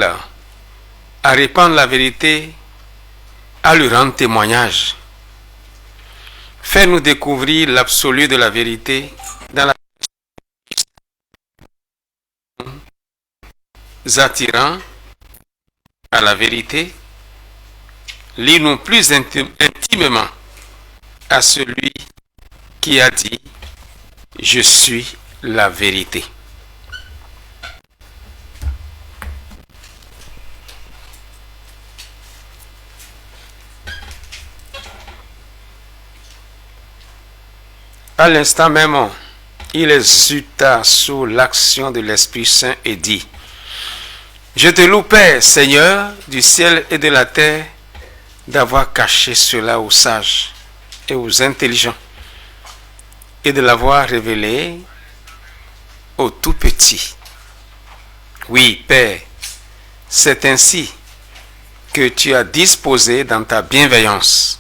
à répandre la vérité, à lui rendre témoignage. Fais-nous découvrir l'absolu de la vérité dans la attirant à la vérité. Lis-nous plus intimement à celui qui a dit « Je suis la vérité ». À l'instant même, il exulta sous l'action de l'Esprit Saint et dit « Je te loue, Père, Seigneur du ciel et de la terre, d'avoir caché cela aux sages et aux intelligents et de l'avoir révélé aux tout petits. Oui, Père, c'est ainsi que tu as disposé dans ta bienveillance.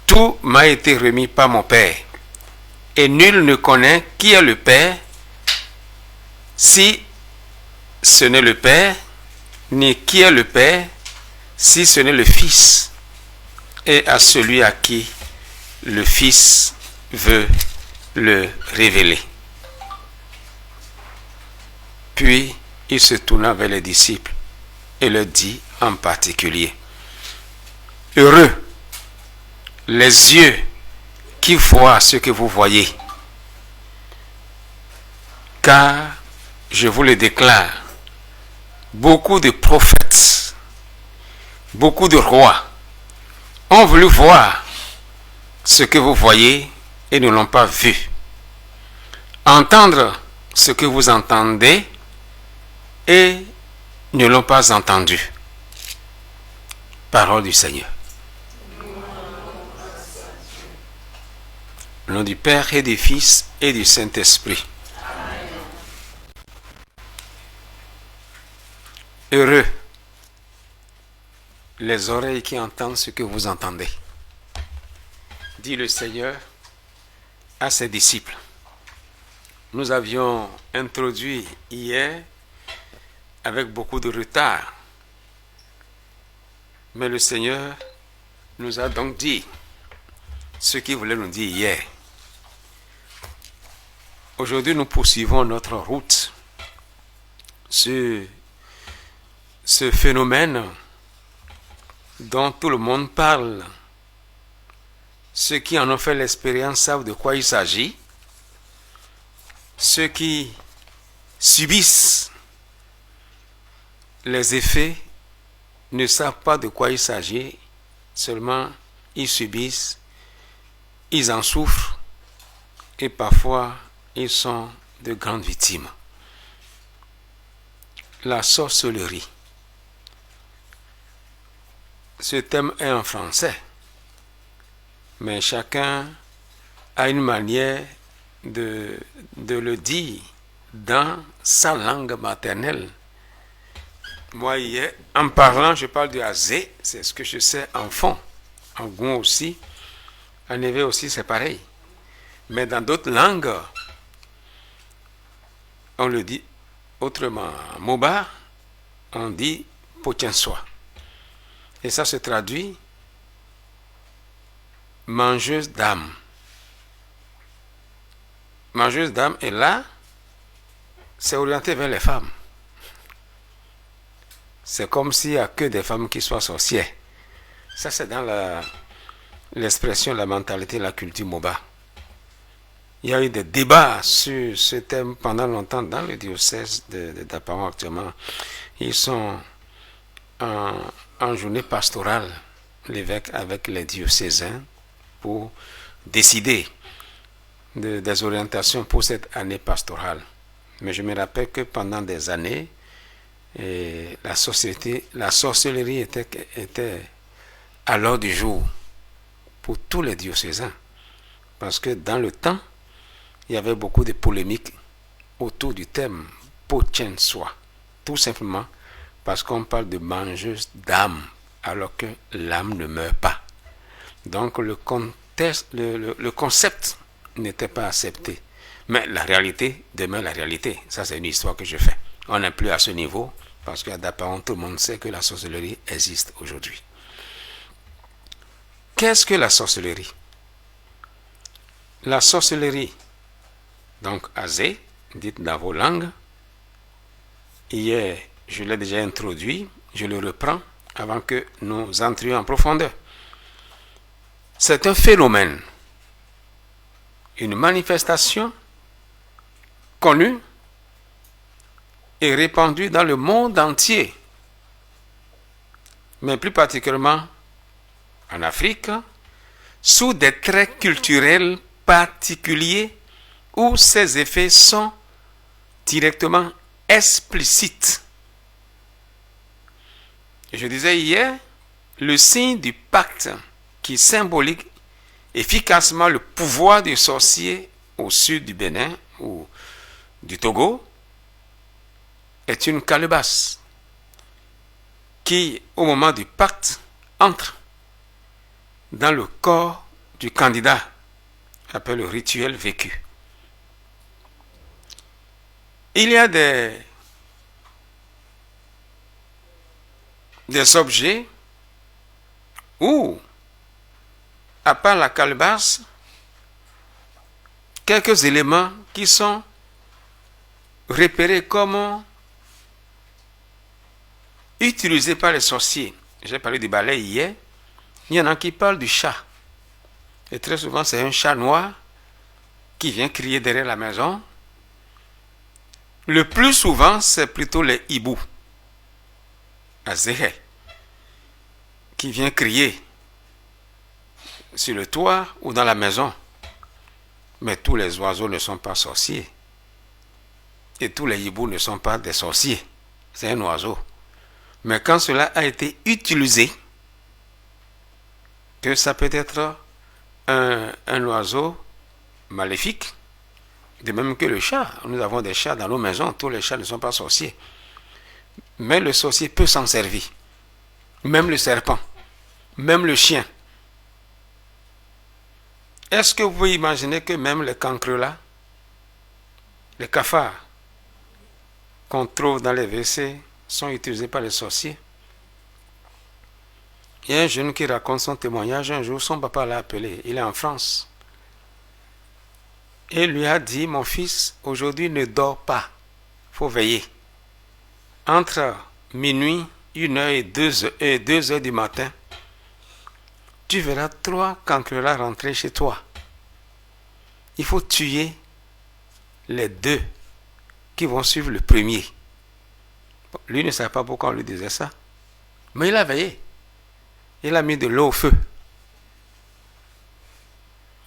Tout m'a été remis par mon Père, et nul ne connaît qui est le Père, si ce n'est le Père, ni qui est le Père, si ce n'est le Fils, et à celui à qui le Fils veut le révéler. » Puis il se tourna vers les disciples et leur dit en particulier « Heureux les yeux qui voient ce que vous voyez, car je vous le déclare, beaucoup de prophètes, beaucoup de rois ont voulu voir ce que vous voyez et ne l'ont pas vu, entendre ce que vous entendez et ne l'ont pas entendu. » Parole du Seigneur. Au nom du Père et du Fils et du Saint-Esprit. Heureux les oreilles qui entendent ce que vous entendez, dit le Seigneur à ses disciples. Nous avions introduit hier avec beaucoup de retard, mais le Seigneur nous a donc dit ce qu'il voulait nous dire hier. Aujourd'hui, nous poursuivons notre route sur ce phénomène dont tout le monde parle. Ceux qui en ont fait l'expérience savent de quoi il s'agit. Ceux qui subissent les effets ne savent pas de quoi il s'agit, seulement ils subissent, ils en souffrent et parfois ils sont de grandes victimes. La sorcellerie. Ce thème est en français, mais chacun a une manière de le dire dans sa langue maternelle. Moi, hier, en parlant, je parle du azé, c'est ce que je sais en fond. En goût aussi, en éveil aussi, c'est pareil. Mais dans d'autres langues, on le dit autrement. Moba, on dit potiensoi. Et ça se traduit mangeuse d'âme. Mangeuse d'âme, et là, c'est orienté vers les femmes. C'est comme s'il n'y a que des femmes qui soient sorcières. Ça, c'est dans l'expression, la mentalité, la culture Moba. Il y a eu des débats sur ce thème pendant longtemps dans le diocèse d'Apawan actuellement. Ils sont en journée pastorale, l'évêque avec les diocésains, pour décider des orientations pour cette année pastorale. Mais je me rappelle que pendant des années, la sorcellerie était à l'ordre du jour pour tous les diocésains. Parce que dans le temps, il y avait beaucoup de polémiques autour du thème potiensoi. Tout simplement parce qu'on parle de mangeuse d'âme, alors que l'âme ne meurt pas. Donc le concept n'était pas accepté. Mais la réalité demeure la réalité. Ça, c'est une histoire que je fais. On n'est plus à ce niveau parce qu'apparemment tout le monde sait que la sorcellerie existe aujourd'hui. Qu'est-ce que la sorcellerie? La sorcellerie, donc azé, dite dans vos langues, hier je l'ai déjà introduit, je le reprends avant que nous entrions en profondeur. C'est un phénomène, une manifestation connue et répandue dans le monde entier, mais plus particulièrement en Afrique, sous des traits culturels particuliers où ces effets sont directement explicites. Je disais hier, le signe du pacte qui symbolise efficacement le pouvoir du sorcier au sud du Bénin ou du Togo est une calebasse qui, au moment du pacte, entre dans le corps du candidat, appelé le rituel vécu. Il y a des objets où, à part la calebasse, quelques éléments qui sont repérés comme utilisés par les sorciers. J'ai parlé du balai hier. Il y en a qui parlent du chat. Et très souvent, c'est un chat noir qui vient crier derrière la maison. Le plus souvent, c'est plutôt les hiboux, azéhé, qui vient crier sur le toit ou dans la maison. Mais tous les oiseaux ne sont pas sorciers. Et tous les hiboux ne sont pas des sorciers. C'est un oiseau. Mais quand cela a été utilisé, que ça peut être un oiseau maléfique, de même que le chat. Nous avons des chats dans nos maisons, tous les chats ne sont pas sorciers. Mais le sorcier peut s'en servir. Même le serpent, même le chien. Est-ce que vous pouvez imaginer que même les cancrelats, les cafards qu'on trouve dans les WC sont utilisés par les sorciers? Il y a un jeune qui raconte son témoignage. Un jour, son papa l'a appelé. Il est en France. Et lui a dit, mon fils, aujourd'hui ne dors pas. Il faut veiller. Entre minuit, 1h et 2h du matin, tu verras 3 cancrelats rentrer chez toi. Il faut tuer les 2 qui vont suivre le premier. Lui ne savait pas pourquoi on lui disait ça. Mais il a veillé. Il a mis de l'eau au feu.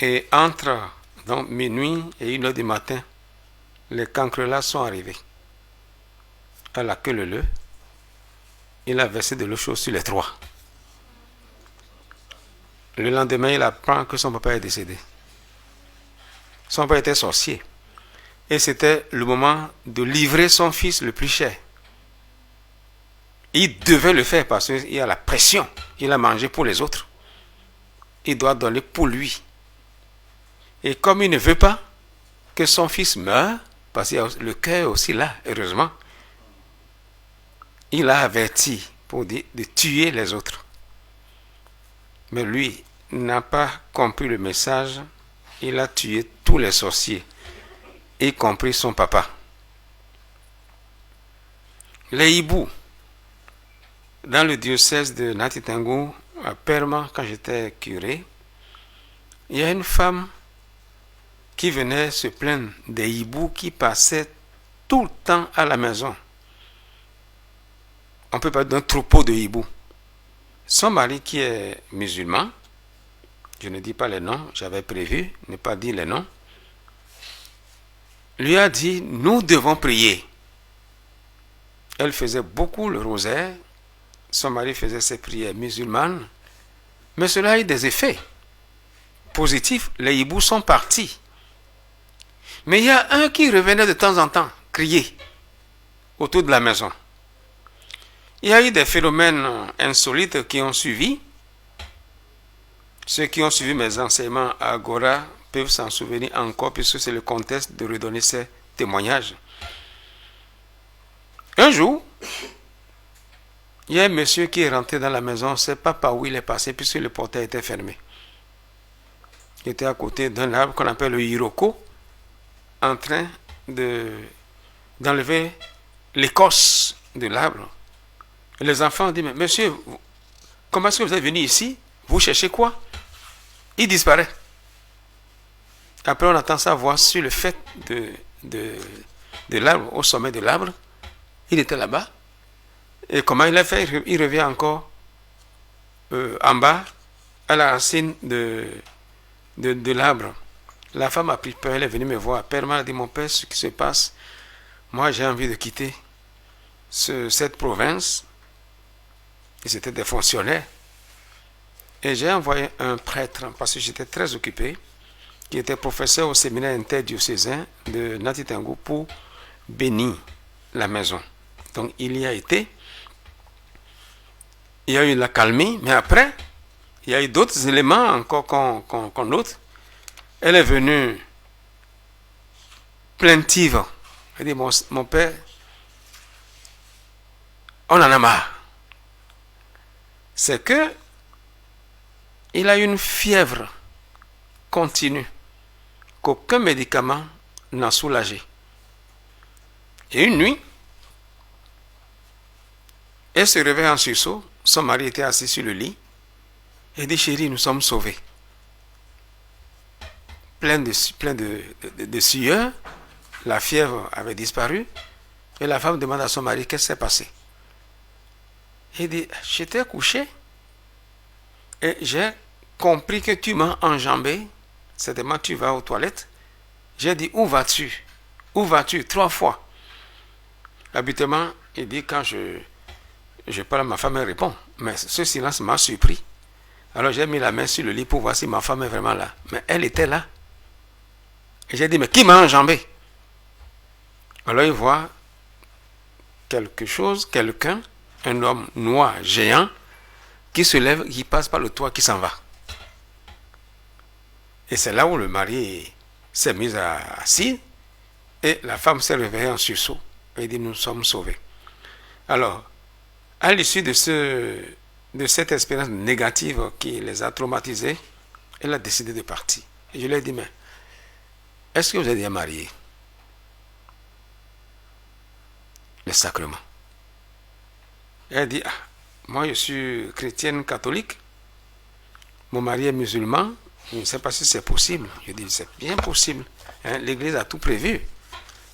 Et entre donc, minuit et 1h du matin, les cancrelats sont arrivés. À la queue leu, il a versé de l'eau chaude sur les 3. Le lendemain, il apprend que son papa est décédé. Son père était sorcier. Et c'était le moment de livrer son fils le plus cher. Il devait le faire parce qu'il y a la pression. Il a mangé pour les autres. Il doit donner pour lui. Et comme il ne veut pas que son fils meure, parce qu'il y a le cœur aussi là, heureusement, il a averti pour dire de tuer les autres. Mais lui n'a pas compris le message. Il a tué tous les sorciers, y compris son papa. Les hiboux, dans le diocèse de Natitango, à Perma, quand j'étais curé, il y a une femme qui venait se plaindre des hiboux qui passaient tout le temps à la maison. On peut parler d'un troupeau de hiboux. Son mari, qui est musulman, je ne dis pas les noms, j'avais prévu ne pas dire les noms, lui a dit, nous devons prier. Elle faisait beaucoup le rosaire, son mari faisait ses prières musulmanes, mais cela a eu des effets positifs. Les hiboux sont partis. Mais il y a un qui revenait de temps en temps, crier autour de la maison. Il y a eu des phénomènes insolites qui ont suivi. Ceux qui ont suivi mes enseignements à Agora peuvent s'en souvenir encore, puisque c'est le contexte de redonner ces témoignages. Un jour, Il y a un monsieur qui est rentré dans la maison, on ne sait pas par où il est passé puisque le portail était fermé. Il était à côté d'un arbre qu'on appelle le Hiroko, en train d'enlever l'écorce de l'arbre. Et les enfants ont dit, mais monsieur, comment est-ce que vous êtes venu ici? Vous cherchez quoi? Il disparaît. Après, on attend sa voix sur le fait de l'arbre, au sommet de l'arbre. Il était là-bas. Et comment il a fait? Il revient encore en bas, à la racine de l'arbre. La femme a pris peur, elle est venue me voir. Père m'a dit, mon père, ce qui se passe, moi j'ai envie de quitter cette province. Et c'était des fonctionnaires. Et j'ai envoyé un prêtre, parce que j'étais très occupé, qui était professeur au séminaire interdiocésain de Natitangu pour bénir la maison. Donc il y a été. Il y a eu la calmie, mais après, il y a eu d'autres éléments encore qu'on note. Elle est venue plaintive. Elle dit, mon père, on en a marre. C'est que il a une fièvre continue qu'aucun médicament n'a soulagé. Et une nuit, elle se réveille en sursaut. Son mari était assis sur le lit. Elle dit, chérie, nous sommes sauvés. Plein de sueur, la fièvre avait disparu. Et la femme demande à son mari, qu'est-ce qui s'est passé? Il dit, j'étais couché et j'ai compris que tu m'as enjambé. Certainement, tu vas aux toilettes. J'ai dit, où vas-tu? Où vas-tu? 3 fois. Habituellement, il dit, quand je parle à ma femme, elle répond. Mais ce silence m'a surpris. Alors j'ai mis la main sur le lit pour voir si ma femme est vraiment là. Mais elle était là. Et j'ai dit, mais qui m'a enjambé? Alors il voit quelque chose, quelqu'un, un homme noir, géant, qui se lève, qui passe par le toit, qui s'en va. Et c'est là où le mari s'est mis assis et la femme s'est réveillée en sursaut. Et il dit, nous sommes sauvés. Alors, à l'issue de cette expérience négative qui les a traumatisés, elle a décidé de partir. Et je lui ai dit, mais est-ce que vous êtes déjà marié? Le sacrement. Elle a dit, ah, moi je suis chrétienne catholique, mon mari est musulman, je ne sais pas si c'est possible. Je dis, c'est bien possible. Hein, l'Église a tout prévu.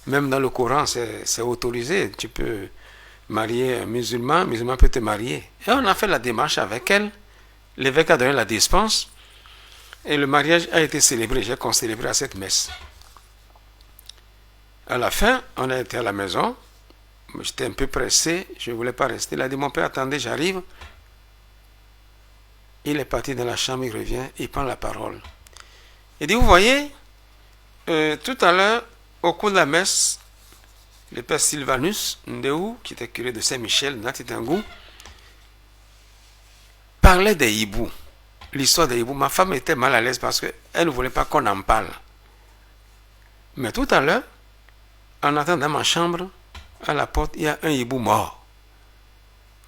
Même dans le Coran, c'est autorisé. Tu peux marier un musulman peut te marier. Et on a fait la démarche avec elle. L'évêque a donné la dispense. Et le mariage a été célébré. J'ai concélébré à cette messe. À la fin, on a été à la maison. J'étais un peu pressé. Je ne voulais pas rester. Il a dit, mon père, attendez, j'arrive. Il est parti dans la chambre, il revient, il prend la parole. Il dit, vous voyez, tout à l'heure, au cours de la messe, le père Sylvanus Ndéou, qui était curé de Saint-Michel, Natitangu, parlait des hiboux. L'histoire des hiboux. Ma femme était mal à l'aise parce qu'elle ne voulait pas qu'on en parle. Mais tout à l'heure, en entrant dans ma chambre, à la porte, il y a un hibou mort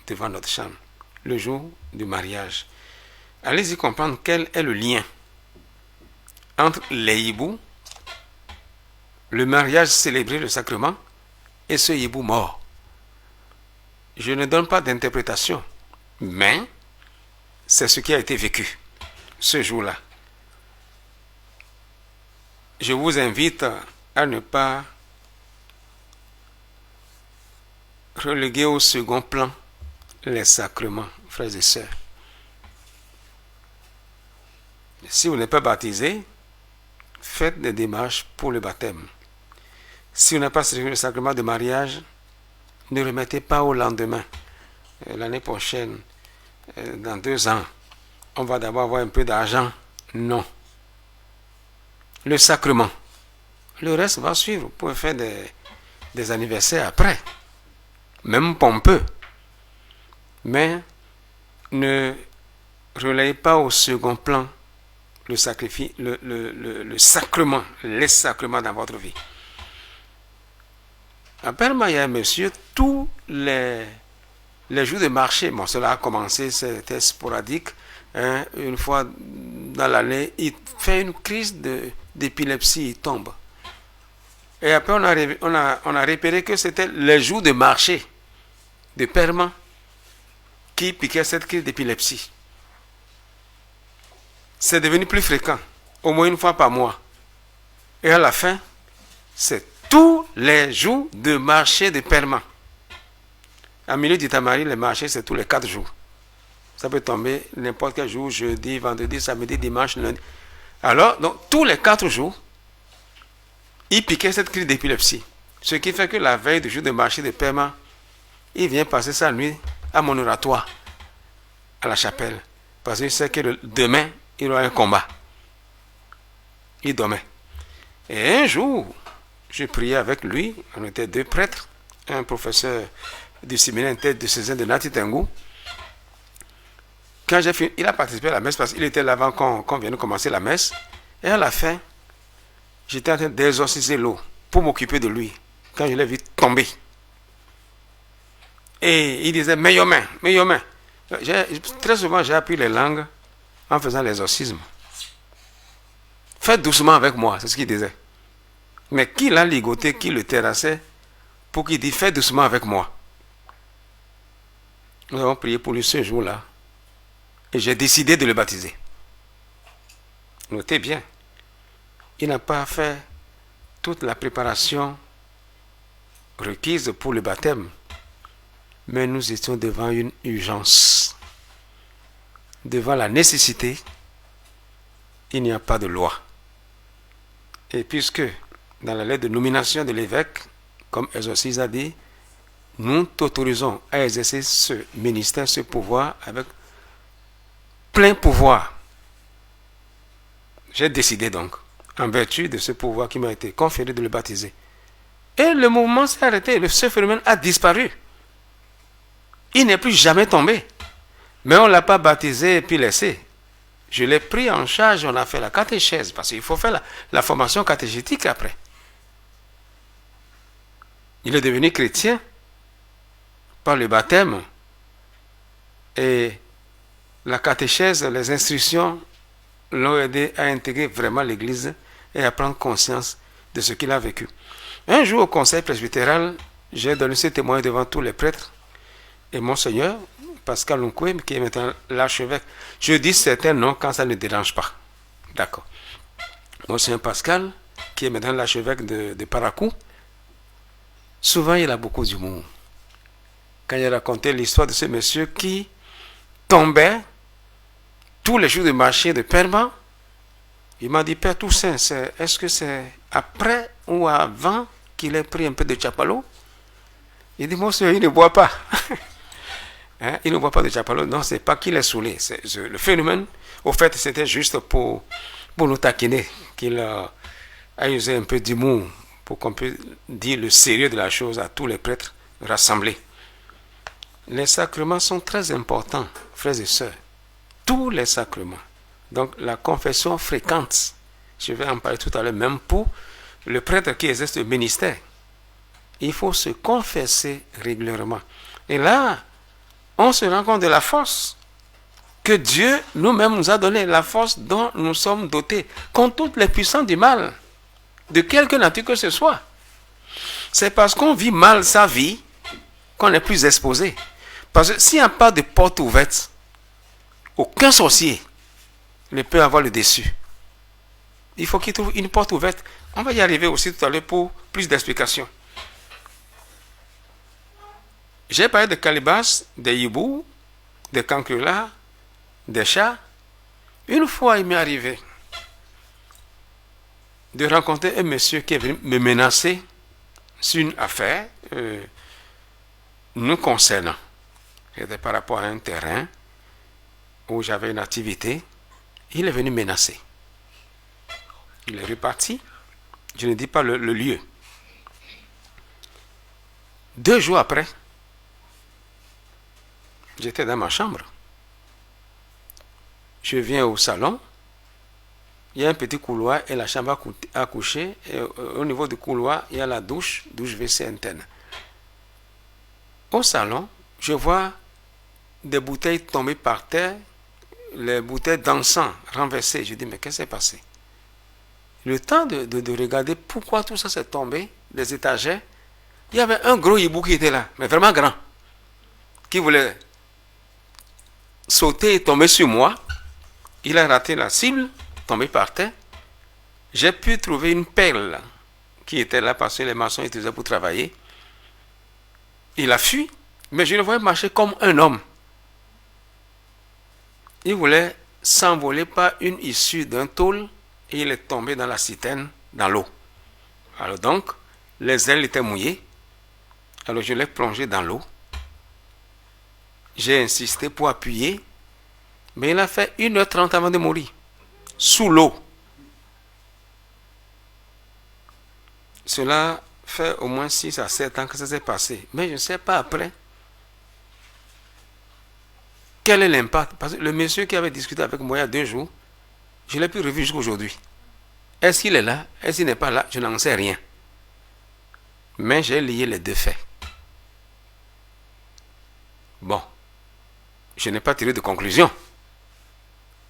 devant notre chambre, le jour du mariage. Allez-y comprendre quel est le lien entre les hiboux, le mariage célébré, le sacrement, et ce hibou mort. Je ne donne pas d'interprétation, mais c'est ce qui a été vécu ce jour-là. Je vous invite à ne pas reléguer au second plan les sacrements, frères et sœurs. Si vous n'êtes pas baptisé, faites des démarches pour le baptême. Si vous n'avez pas célébré le sacrement de mariage, ne remettez pas au lendemain. L'année prochaine, dans 2 ans, on va d'abord avoir un peu d'argent. Non. Le sacrement. Le reste va suivre. Vous pouvez faire des anniversaires après. Même pompeux. Mais ne relayez pas au second plan le sacrifice, le sacrement, les sacrements dans votre vie. Apparemment, il y a un monsieur, tous les les jours de marché, bon, cela a commencé, c'était sporadique. Hein, une fois dans l'année, il fait une crise d'épilepsie, il tombe. Et après, on a repéré que c'était les jours de marché de paiement qui piquaient cette crise d'épilepsie. C'est devenu plus fréquent, au moins une fois par mois. Et à la fin, c'est tous les jours de marché de paiement. En milieu d'Itamari, les marchés, c'est tous les 4 jours. Ça peut tomber n'importe quel jour, jeudi, vendredi, samedi, dimanche, lundi. Alors, donc, tous les 4 jours, il piquait cette crise d'épilepsie. Ce qui fait que la veille du jour de marché de paiement, il vient passer sa nuit à mon oratoire, à la chapelle. Parce qu'il sait que demain, il aura un combat. Il dormait. Et un jour, je priais avec lui. On était 2 prêtres, un professeur du séminaire de César de Nati Tengu. Quand j'ai fini, il a participé à la messe parce qu'il était là avant qu'on vienne commencer la messe. Et à la fin, j'étais en train d'exorciser l'eau pour m'occuper de lui. Quand je l'ai vu tomber. Et il disait, mets your main, mets your main. Très souvent, j'ai appris les langues en faisant l'exorcisme. Faites doucement avec moi, c'est ce qu'il disait. Mais qui l'a ligoté, qui le terrassait pour qu'il dise, fais doucement avec moi. Nous avons prié pour lui ce jour-là. Et j'ai décidé de le baptiser. Notez bien, il n'a pas fait toute la préparation requise pour le baptême. Mais nous étions devant une urgence. Devant la nécessité, il n'y a pas de loi. Et puisque dans la lettre de nomination de l'évêque, comme Exorcise a dit, nous t'autorisons à exercer ce ministère, ce pouvoir avec plein pouvoir. J'ai décidé donc, en vertu de ce pouvoir qui m'a été conféré, de le baptiser. Et le mouvement s'est arrêté, ce phénomène a disparu. Il n'est plus jamais tombé. Mais on ne l'a pas baptisé et puis laissé. Je l'ai pris en charge, on a fait la catéchèse, parce qu'il faut faire la formation catéchétique après. Il est devenu chrétien par le baptême. Et la catéchèse, les instructions l'ont aidé à intégrer vraiment l'Église et à prendre conscience de ce qu'il a vécu. Un jour au conseil presbytéral, j'ai donné ce témoin devant tous les prêtres et Monseigneur Pascal Nkwe, qui est maintenant l'archevêque. Je dis certains noms quand ça ne dérange pas. D'accord. Monseigneur Pascal, qui est maintenant l'archevêque de Parakou, souvent il a beaucoup d'humour. Quand il a raconté l'histoire de ce monsieur qui tombait tous les jours de marché de paiement, il m'a dit, Père Toussaint, est-ce que c'est après ou avant qu'il ait pris un peu de chapalo? Il dit, monsieur, il ne boit pas. Hein? Il ne boit pas de chapalo. Non, c'est pas qu'il est saoulé. Le phénomène, au fait, c'était juste pour nous taquiner, qu'il a usé un peu d'humour pour qu'on puisse dire le sérieux de la chose à tous les prêtres rassemblés. Les sacrements sont très importants, frères et sœurs. Tous les sacrements. Donc la confession fréquente, je vais en parler tout à l'heure, même pour le prêtre qui exerce le ministère. Il faut se confesser régulièrement. Et là, on se rend compte de la force que Dieu nous-mêmes nous a donné, la force dont nous sommes dotés, contre toutes les puissances du mal, de quelque nature que ce soit. C'est parce qu'on vit mal sa vie qu'on est plus exposé. Parce que s'il n'y a pas de porte ouverte, aucun sorcier ne peut avoir le dessus. Il faut qu'il trouve une porte ouverte. On va y arriver aussi tout à l'heure pour plus d'explications. J'ai parlé de calibas, des hiboux, des cancrelats, des chats. Une fois, il m'est arrivé de rencontrer un monsieur qui est venu me menacer sur une affaire nous concernant. C'était par rapport à un terrain où j'avais une activité. Il est venu menacer. Il est reparti. Je ne dis pas le lieu. 2 jours après, j'étais dans ma chambre. Je viens au salon. Il y a un petit couloir et la chambre à coucher. Et au niveau du couloir, il y a la douche WC interne. Au salon, je vois des bouteilles tombées par terre, les bouteilles d'encens renversées. Je dis, mais qu'est-ce qui s'est passé? Le temps de regarder pourquoi tout ça s'est tombé, les étagères, il y avait un gros hibou qui était là, mais vraiment grand, qui voulait sauter et tomber sur moi. Il a raté la cible, tombé par terre. J'ai pu trouver une perle qui était là parce que les maçons utilisaient pour travailler. Il a fui, mais je le voyais marcher comme un homme. Il voulait s'envoler par une issue d'un tôle et il est tombé dans la citerne, dans l'eau. Alors donc, les ailes étaient mouillées. Alors je l'ai plongé dans l'eau. J'ai insisté pour appuyer, mais il a fait 1h30 avant de mourir, sous l'eau. Cela fait au moins 6 à 7 ans que ça s'est passé. Mais je ne sais pas après quel est l'impact. Parce que le monsieur qui avait discuté avec moi il y a 2 jours, je l'ai pu revu jusqu'à aujourd'hui. Est-ce qu'il est là? Est-ce qu'il n'est pas là? Je n'en sais rien. Mais j'ai lié les 2 faits. Bon, je n'ai pas tiré de conclusion.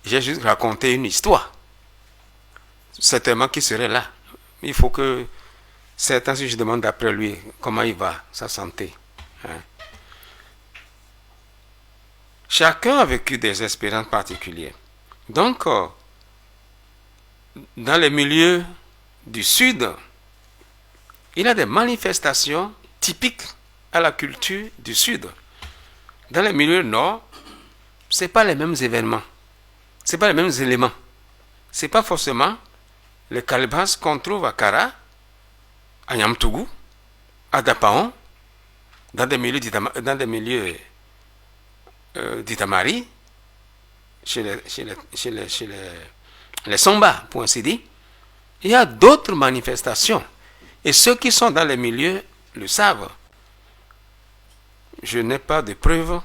J'ai juste raconté une histoire. Certainement qu'il serait là. Il faut que certains, si je demande d'après lui comment il va, sa santé. Hein. Chacun a vécu des expériences particulières. Donc, dans les milieux du Sud, il y a des manifestations typiques à la culture du Sud. Dans les milieux Nord, ce n'est pas les mêmes événements. Ce n'est pas les mêmes éléments. Ce n'est pas forcément les calebasses qu'on trouve à Kara, à Yamtougou, à Dapaon, dans des milieux d'Itamari, chez les Somba, pour ainsi dire. Il y a d'autres manifestations. Et ceux qui sont dans les milieux le savent. Je n'ai pas de preuves,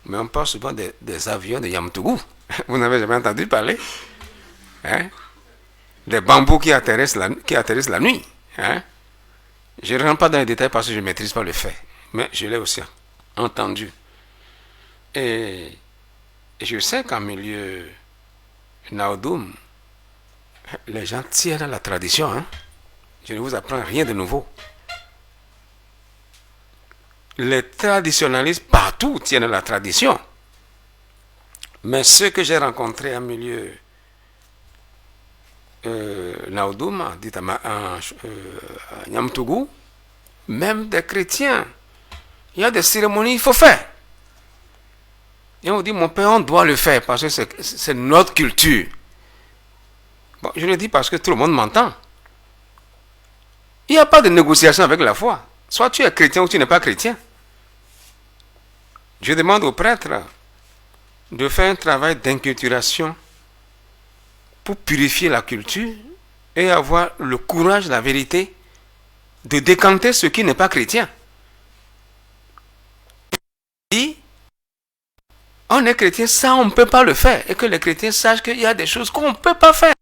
mais on parle souvent des avions de Yamtougou. Vous n'avez jamais entendu parler? Hein? Des bambous qui atterrissent la nuit. Hein? Je ne rentre pas dans les détails parce que je ne maîtrise pas le fait. Mais je l'ai aussi entendu. Et je sais qu'en milieu Naoudoum, les gens tiennent à la tradition. Hein? Je ne vous apprends rien de nouveau. Les traditionnalistes partout tiennent à la tradition. Mais ceux que j'ai rencontrés en milieu Naoudoum, à Yamtougou, même des chrétiens, il y a des cérémonies, il faut faire. Et on dit, mon père, on doit le faire parce que c'est notre culture. Bon, je le dis parce que tout le monde m'entend. Il n'y a pas de négociation avec la foi. Soit tu es chrétien ou tu n'es pas chrétien. Je demande aux prêtres de faire un travail d'inculturation pour purifier la culture et avoir le courage, la vérité, de décanter ce qui n'est pas chrétien. Et on est chrétien, ça on ne peut pas le faire. Et que les chrétiens sachent qu'il y a des choses qu'on ne peut pas faire.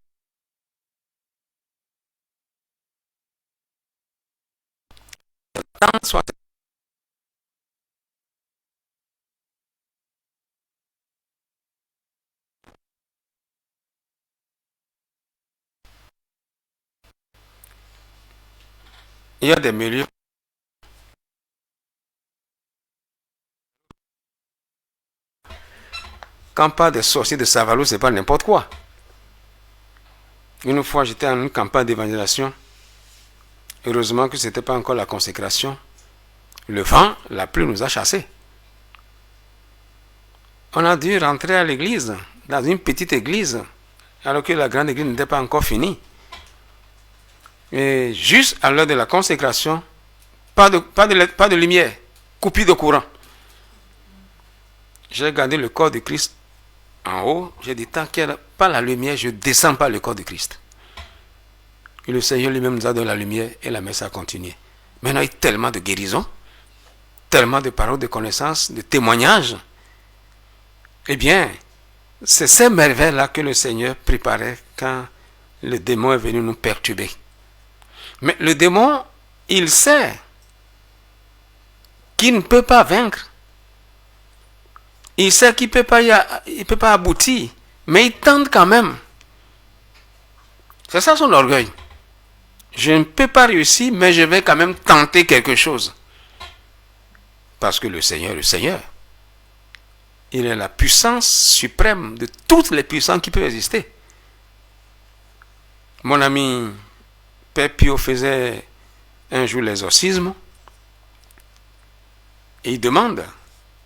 Il y a des milieux. Quand on parle des sorciers de Savalou, c'est pas n'importe quoi. Une fois, j'étais en une campagne d'évangélisation. Heureusement que ce n'était pas encore la consécration. Le vent, la pluie nous a chassés. On a dû rentrer à l'église, dans une petite église, alors que la grande église n'était pas encore finie. Et juste à l'heure de la consécration, pas de lumière, coupure de courant. J'ai gardé le corps de Christ en haut. J'ai dit, tant qu'il n'y a pas la lumière, je ne descends pas le corps de Christ. Et le Seigneur lui-même nous a donné la lumière et la messe a continué. Maintenant, il y a tellement de guérisons, tellement de paroles de connaissance, de témoignages. Eh bien, c'est ces merveilles-là que le Seigneur préparait quand le démon est venu nous perturber. Mais le démon, il sait qu'il ne peut pas vaincre Il sait qu'il peut pas peut pas aboutir, mais il tente quand même. C'est ça son orgueil. Je ne peux pas réussir, mais je vais quand même tenter quelque chose. Parce que le Seigneur, il est la puissance suprême de toutes les puissances qui peuvent exister. Mon ami Père Pio faisait un jour l'exorcisme et il demande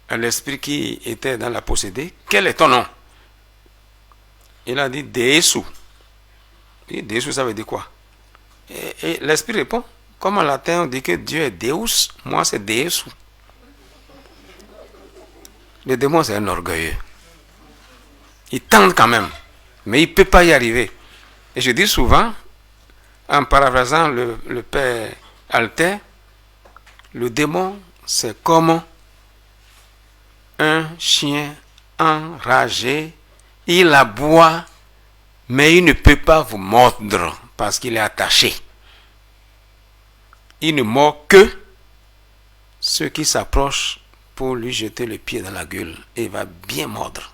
à l'esprit qui était dans la possédée, quel est ton nom? Il a dit Deesu. Et Deesu, ça veut dire quoi? Et l'esprit répond, comme en latin on dit que Dieu est Deus, moi c'est Deesu. Le démon c'est un orgueilleux. Il tente quand même, mais il ne peut pas y arriver. Et je dis souvent, en paraphrasant le Père Alter, le démon c'est comme un chien enragé, il aboie, mais il ne peut pas vous mordre parce qu'il est attaché. Il ne mord que ceux qui s'approchent pour lui jeter le pied dans la gueule et il va bien mordre.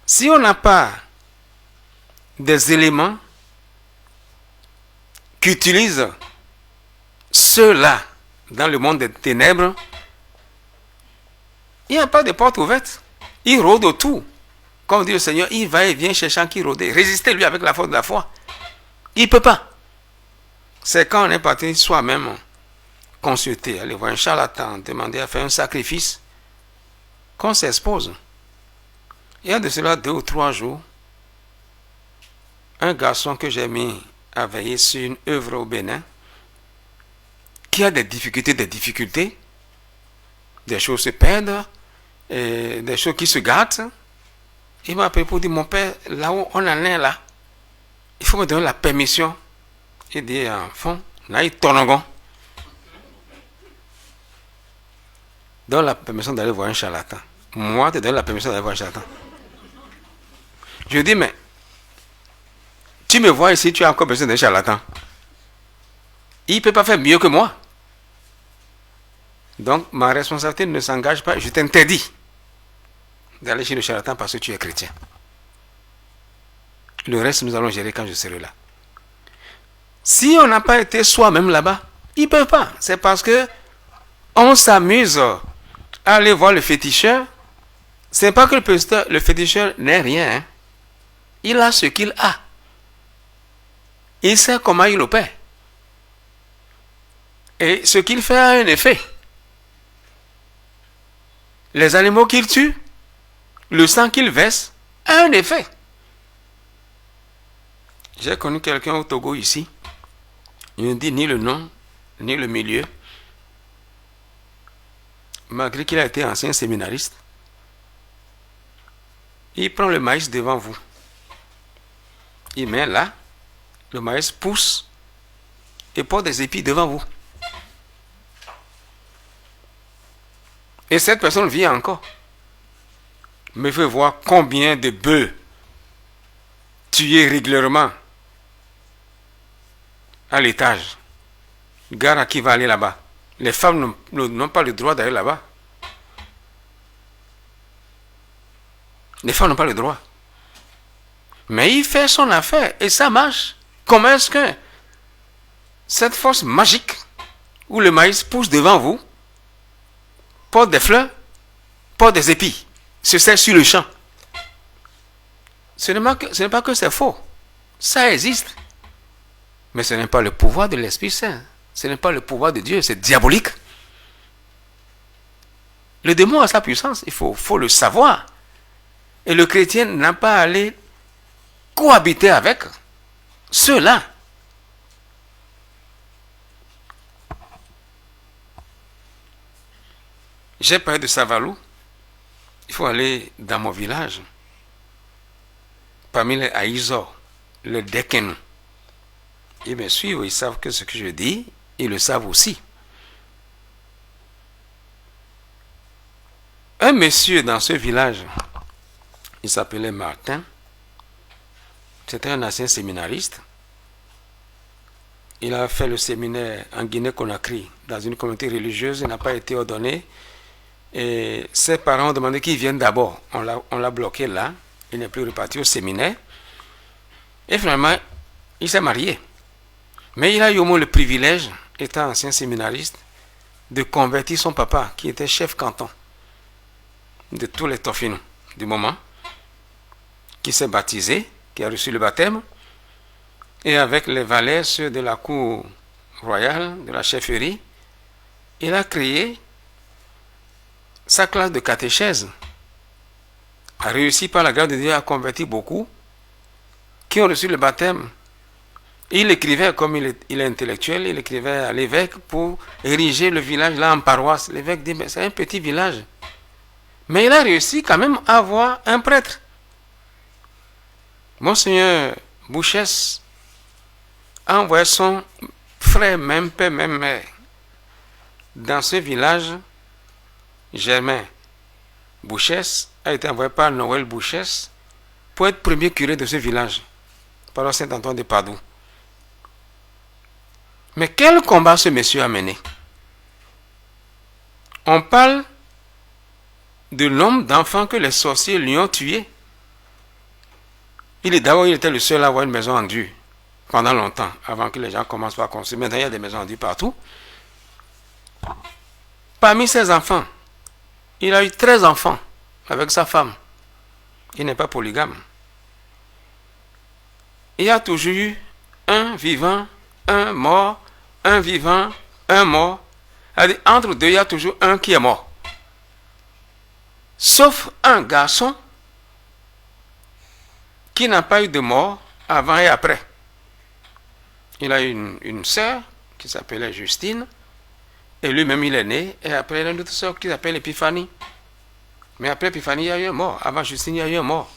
Si on n'a pas des éléments qui utilisent ceux-là dans le monde des ténèbres, il n'y a pas de porte ouverte. Il rôde autour. Comme dit le Seigneur, il va et vient cherchant qui rôde. Résistez-lui avec la force de la foi. Il ne peut pas. C'est quand on est parti soi-même consulter, aller voir un charlatan, demander à faire un sacrifice, qu'on s'expose. Il y a de cela 2 ou 3 jours, un garçon que j'ai mis à veiller sur une œuvre au Bénin, qui a des difficultés, des choses se perdent, et des choses qui se gâtent. Il m'a appelé pour dire, mon père, là où on en est là, il faut me donner la permission. Il dit, enfant, naï tonogon. Donne la permission d'aller voir un charlatan. Moi, te donne la permission d'aller voir un charlatan. Je lui dis, mais tu me vois ici, tu as encore besoin d'un charlatan. Il ne peut pas faire mieux que moi. Donc, ma responsabilité ne s'engage pas. Je t'interdis d'aller chez le charlatan parce que tu es chrétien. Le reste, nous allons gérer quand je serai là. Si on n'a pas été soi-même là-bas, ils ne peuvent pas. C'est parce que on s'amuse à aller voir le féticheur. Ce n'est pas que le féticheur n'est rien. Hein. Il a ce qu'il a. Il sait comment il opère. Et ce qu'il fait a un effet. Les animaux qu'il tue, le sang qu'il verse, a un effet. J'ai connu quelqu'un au Togo ici. Il ne dit ni le nom, ni le milieu. Malgré qu'il a été ancien séminariste. Il prend le maïs devant vous. Il met là, le maïs pousse et porte des épis devant vous. Et cette personne vit encore. Me fait voir combien de bœufs tués régulièrement à l'étage. Gare à qui va aller là-bas. Les femmes n'ont pas le droit d'aller là-bas. Les femmes n'ont pas le droit. Mais il fait son affaire et ça marche. Comment est-ce que cette force magique où le maïs pousse devant vous porte des fleurs, porte des épis, se sert sur le champ? Ce n'est pas que c'est faux. Ça existe. Mais ce n'est pas le pouvoir de l'Esprit Saint. Ce n'est pas le pouvoir de Dieu. C'est diabolique. Le démon a sa puissance. Il faut le savoir. Et le chrétien n'a pas à aller cohabiter avec ceux-là. J'ai parlé de Savalou. Il faut aller dans mon village. Parmi les Aïzor, les Dekenu. Ils me suivent, ils savent que ce que je dis, ils le savent aussi. Un monsieur dans ce village, il s'appelait Martin. C'était un ancien séminariste. Il a fait le séminaire en Guinée-Conakry, dans une communauté religieuse. Il n'a pas été ordonné. Et ses parents ont demandé qu'il vienne d'abord. On l'a bloqué là. Il n'est plus reparti au séminaire. Et finalement, il s'est marié. Mais il a eu au moins le privilège, étant ancien séminariste, de convertir son papa, qui était chef canton de tous les Tofino du moment, qui s'est baptisé, qui a reçu le baptême, et avec les valets, ceux de la cour royale, de la chefferie, il a créé sa classe de catéchèse, a réussi par la grâce de Dieu à convertir beaucoup, qui ont reçu le baptême. Il écrivait, comme il est intellectuel, il écrivait à l'évêque pour ériger le village là en paroisse. L'évêque dit, mais c'est un petit village. Mais il a réussi quand même à avoir un prêtre. Monseigneur Bouchès a envoyé son frère, même père, même mère, dans ce village. Germain Bouchès a été envoyé par Noël Bouchès pour être premier curé de ce village, par Saint-Antoine de Padoue. Mais quel combat ce monsieur a mené? On parle de l'homme d'enfant que les sorciers lui ont tué. Il était le seul à avoir une maison en dur pendant longtemps, avant que les gens commencent à construire. Maintenant, il y a des maisons en dur partout. Parmi ses enfants, il a eu 13 enfants avec sa femme. Il n'est pas polygame. Il y a toujours eu un vivant, un mort, un vivant, un mort. Entre deux, il y a toujours un qui est mort. Sauf un garçon qui n'a pas eu de mort avant et après. Il a eu une sœur qui s'appelait Justine, et lui-même il est né, et après il a une autre sœur qui s'appelle Épiphanie. Mais après Épiphanie, il y a eu un mort. Avant Justine, il y a eu un mort.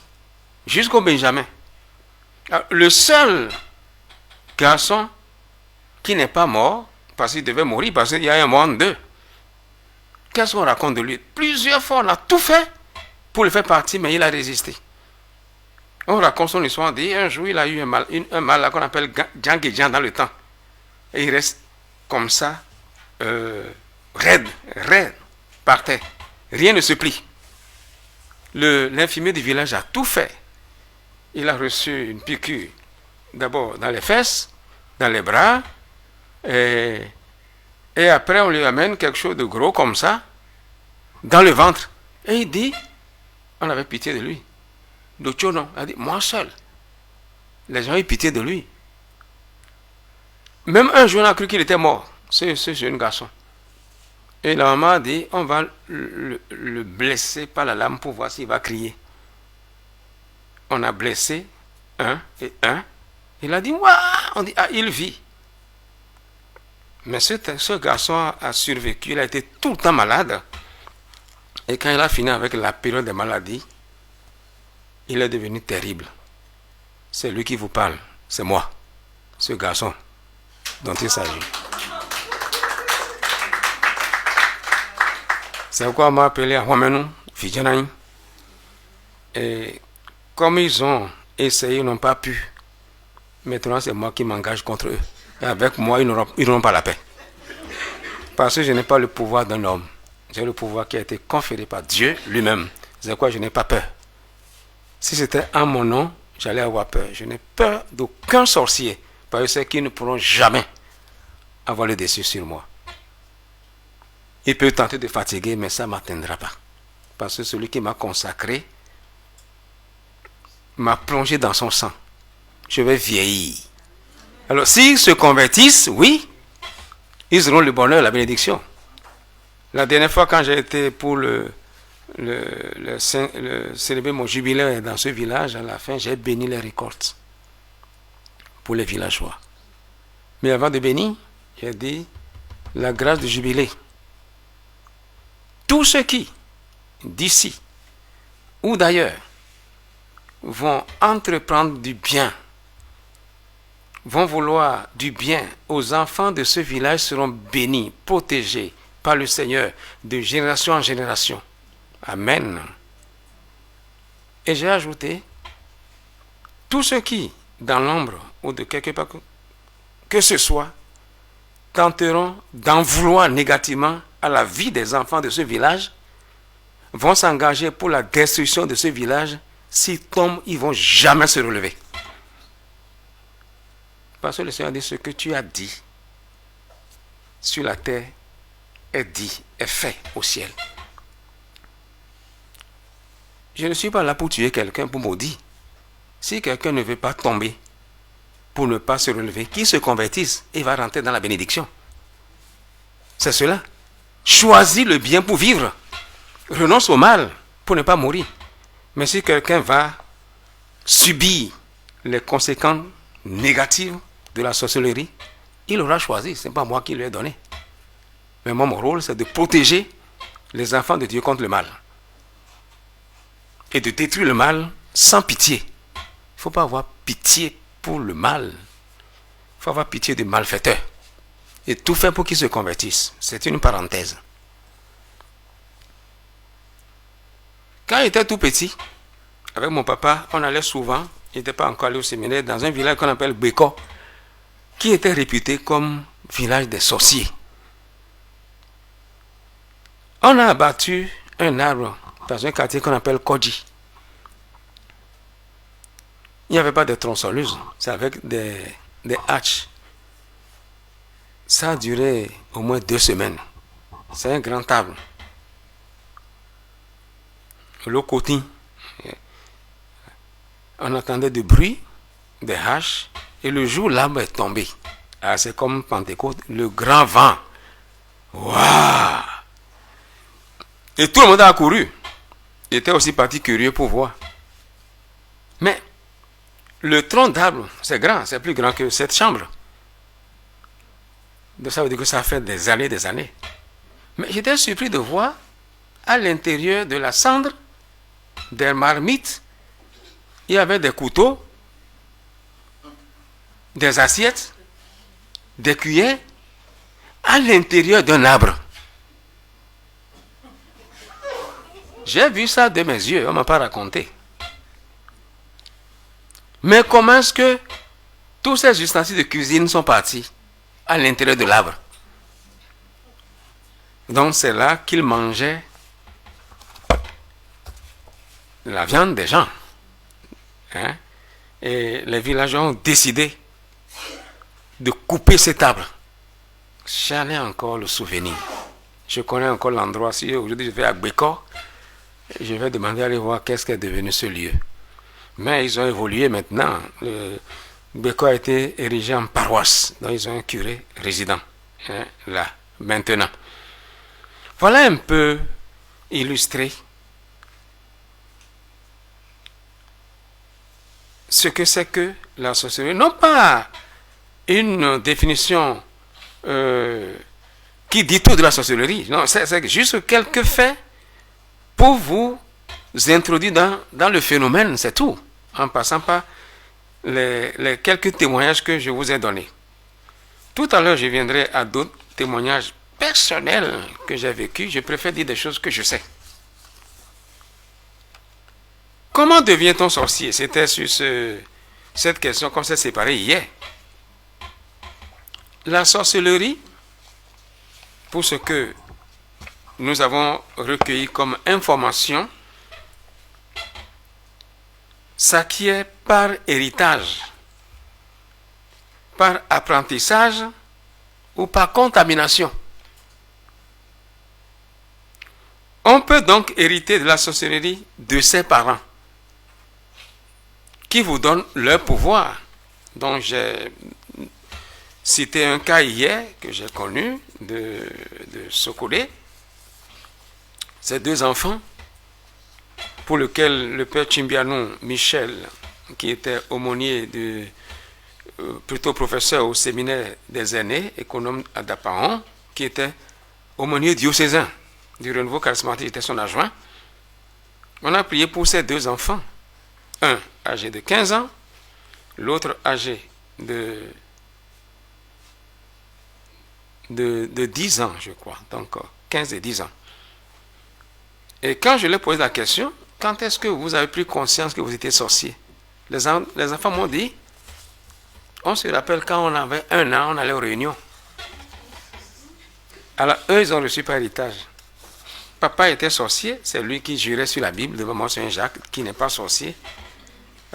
Jusqu'au Benjamin. Alors, le seul garçon qui n'est pas mort, parce qu'il devait mourir, parce qu'il y a un mort en deux. Qu'est-ce qu'on raconte de lui? Plusieurs fois, on a tout fait pour le faire partir, mais il a résisté. On raconte son histoire, on dit, un jour, il a eu un mal qu'on appelle Djanguedjan dans le temps. Et il reste comme ça, raide, par terre. Rien ne se plie. L'infirmier du village a tout fait. Il a reçu une piqûre, d'abord dans les fesses, dans les bras, et après on lui amène quelque chose de gros comme ça, dans le ventre. Et il dit, on avait pitié de lui. D'autres non, il a dit, moi seul. Les gens ont eu pitié de lui. Même un jour on a cru qu'il était mort, ce jeune garçon. Et la maman a dit, on va le blesser par la lame pour voir s'il va crier. On a blessé un et un. Il a dit, waouh! On dit, ah, il vit. Mais ce garçon a survécu, il a été tout le temps malade. Et quand il a fini avec la période de maladie, il est devenu terrible. C'est lui qui vous parle, c'est moi, ce garçon dont il s'agit. C'est pourquoi on m'a appelé à Wamenu, Fidjanaï. Et comme ils ont essayé, ils n'ont pas pu. Maintenant, c'est moi qui m'engage contre eux. Et avec moi, ils n'auront pas la paix. Parce que je n'ai pas le pouvoir d'un homme. J'ai le pouvoir qui a été conféré par Dieu lui-même. C'est pourquoi je n'ai pas peur. Si c'était en mon nom, j'allais avoir peur. Je n'ai peur d'aucun sorcier. Parce que c'est qu'ils ne pourront jamais avoir le dessus sur moi. Il peut tenter de fatiguer, mais ça ne m'atteindra pas. Parce que celui qui m'a consacré m'a plongé dans son sang. Je vais vieillir. Alors, s'ils se convertissent, oui, ils auront le bonheur, la bénédiction. La dernière fois, quand j'ai été pour célébrer mon jubilé dans ce village, à la fin, j'ai béni les récoltes pour les villageois. Mais avant de bénir, j'ai dit la grâce du jubilé. Tous ceux qui, d'ici ou d'ailleurs, vont entreprendre du bien, vont vouloir du bien aux enfants de ce village seront bénis, protégés par le Seigneur de génération en génération. Amen. Et j'ai ajouté, tous ceux qui, dans l'ombre ou de quelque part que ce soit, tenteront d'en vouloir négativement à la vie des enfants de ce village, vont s'engager pour la destruction de ce village, s'ils tombent, ils ne vont jamais se relever. Parce que le Seigneur dit, ce que tu as dit sur la terre est dit, est fait au ciel. Je ne suis pas là pour tuer quelqu'un, pour maudire. Si quelqu'un ne veut pas tomber, pour ne pas se relever, qu'il se convertisse et va rentrer dans la bénédiction. C'est cela. Choisis le bien pour vivre. Renonce au mal pour ne pas mourir. Mais si quelqu'un va subir les conséquences négatives de la sorcellerie, il aura choisi. Ce n'est pas moi qui lui ai donné. Mais moi, mon rôle, c'est de protéger les enfants de Dieu contre le mal. Et de détruire le mal sans pitié. Il ne faut pas avoir pitié pour le mal. Il faut avoir pitié des malfaiteurs. Et tout faire pour qu'ils se convertissent. C'est une parenthèse. Quand j'étais tout petit, avec mon papa, on allait souvent, il n'était pas encore allé au séminaire, dans un village qu'on appelle Béco, qui était réputé comme village des sorciers. On a abattu un arbre dans un quartier qu'on appelle Kodji. Il n'y avait pas de tronçonneuse, c'est avec des hatches. Ça a duré au moins 2 semaines. C'est un grand arbre. Le côté, on entendait du bruit, des haches, et le jour l'arbre est tombé. Ah, c'est comme Pentecôte, le grand vent. Waouh! Et tout le monde a couru. J'étais aussi parti curieux pour voir. Mais le tronc d'arbre, c'est grand, c'est plus grand que cette chambre. Donc ça veut dire que ça fait des années. Mais j'étais surpris de voir à l'intérieur de la cendre des marmites, il y avait des couteaux, des assiettes, des cuillères à l'intérieur d'un arbre. J'ai vu ça de mes yeux, on ne m'a pas raconté. Mais comment est-ce que tous ces ustensiles de cuisine sont partis à l'intérieur de l'arbre? Donc c'est là qu'ils mangeaient la viande des gens. Hein? Et les villageois ont décidé de couper cet arbre. J'en ai encore le souvenir. Je connais encore l'endroit. Si aujourd'hui je vais à Bécor, je vais demander à aller voir qu'est-ce qu'est devenu ce lieu. Mais ils ont évolué maintenant. Bécor a été érigé en paroisse. Donc ils ont un curé résident. Hein, là, maintenant. Voilà un peu illustré ce que c'est que la sorcellerie. Non pas une définition qui dit tout de la sorcellerie. Non, c'est juste quelques faits pour vous introduire dans le phénomène, c'est tout. En passant par les quelques témoignages que je vous ai donnés. Tout à l'heure, je viendrai à d'autres témoignages personnels que j'ai vécus. Je préfère dire des choses que je sais. Comment devient-on sorcier? C'était sur cette question qu'on s'est séparé hier. La sorcellerie, pour ce que nous avons recueilli comme information, s'acquiert par héritage, par apprentissage ou par contamination. On peut donc hériter de la sorcellerie de ses parents, qui vous donnent leur pouvoir. Donc j'ai cité un cas hier que j'ai connu de Sokolé. Ces 2 enfants pour lequel le père Chimbianou Michel, qui était aumônier, plutôt professeur au séminaire des aînés, économe à Dapaon, qui était aumônier diocésain du renouveau charismatique, était son adjoint. On a prié pour ces 2 enfants. Un âgé de 15 ans, l'autre âgé de 10 ans, je crois. Donc 15 et 10 ans. Et quand je leur ai posé la question, quand est-ce que vous avez pris conscience que vous étiez sorcier? Les enfants m'ont dit, on se rappelle quand on avait 1 an, on allait aux réunions. Alors eux, ils ont reçu par héritage. papa était sorcier, c'est lui qui jurait sur la Bible devant Monseigneur Jacques, qui n'est pas sorcier.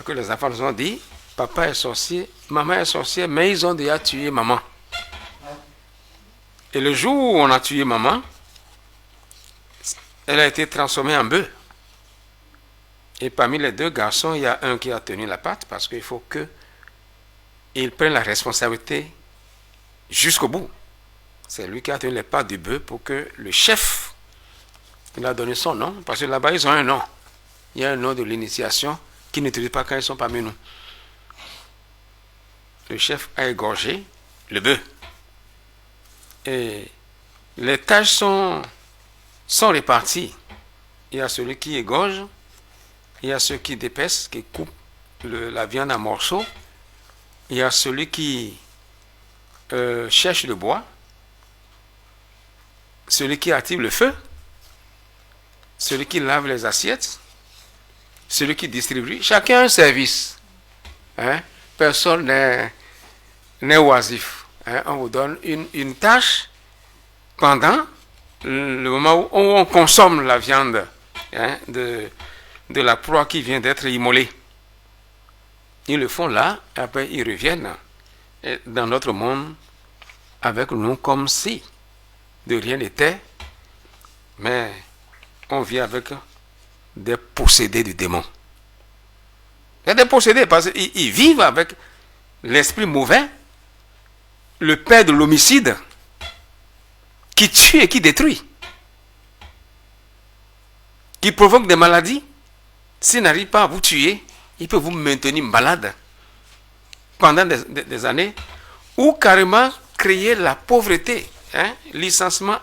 Que les enfants nous ont dit, papa est sorcier, maman est sorcière, mais ils ont déjà tué maman. Et le jour où on a tué maman, elle a été transformée en bœuf. Et parmi les deux garçons, il y a un qui a tenu la patte parce qu'il faut qu'il prenne la responsabilité jusqu'au bout. C'est lui qui a tenu les pattes du bœuf pour que le chef, il a donné son nom, parce que là-bas ils ont un nom. Il y a un nom de l'initiation qu'ils n'utilisent pas quand ils sont parmi nous. Le chef a égorgé le bœuf. Et les tâches sont réparties. Il y a celui qui égorge, il y a ceux qui dépècent, qui coupent la viande en morceaux, il y a celui qui cherche le bois, celui qui active le feu, celui qui lave les assiettes, celui qui distribue. Chacun a un service. Hein? Personne n'est oisif. Hein? On vous donne une tâche pendant le moment où on consomme la viande, hein, de la proie qui vient d'être immolée. Ils le font là, et après ils reviennent dans notre monde avec nous comme si de rien n'était, mais on vit avec des possédés du démon. Il y a des possédés parce qu'ils vivent avec l'esprit mauvais, le père de l'homicide, qui tue et qui détruit, qui provoque des maladies. S'il n'arrive pas à vous tuer, il peut vous maintenir malade pendant des années, ou carrément créer la pauvreté, hein, licenciement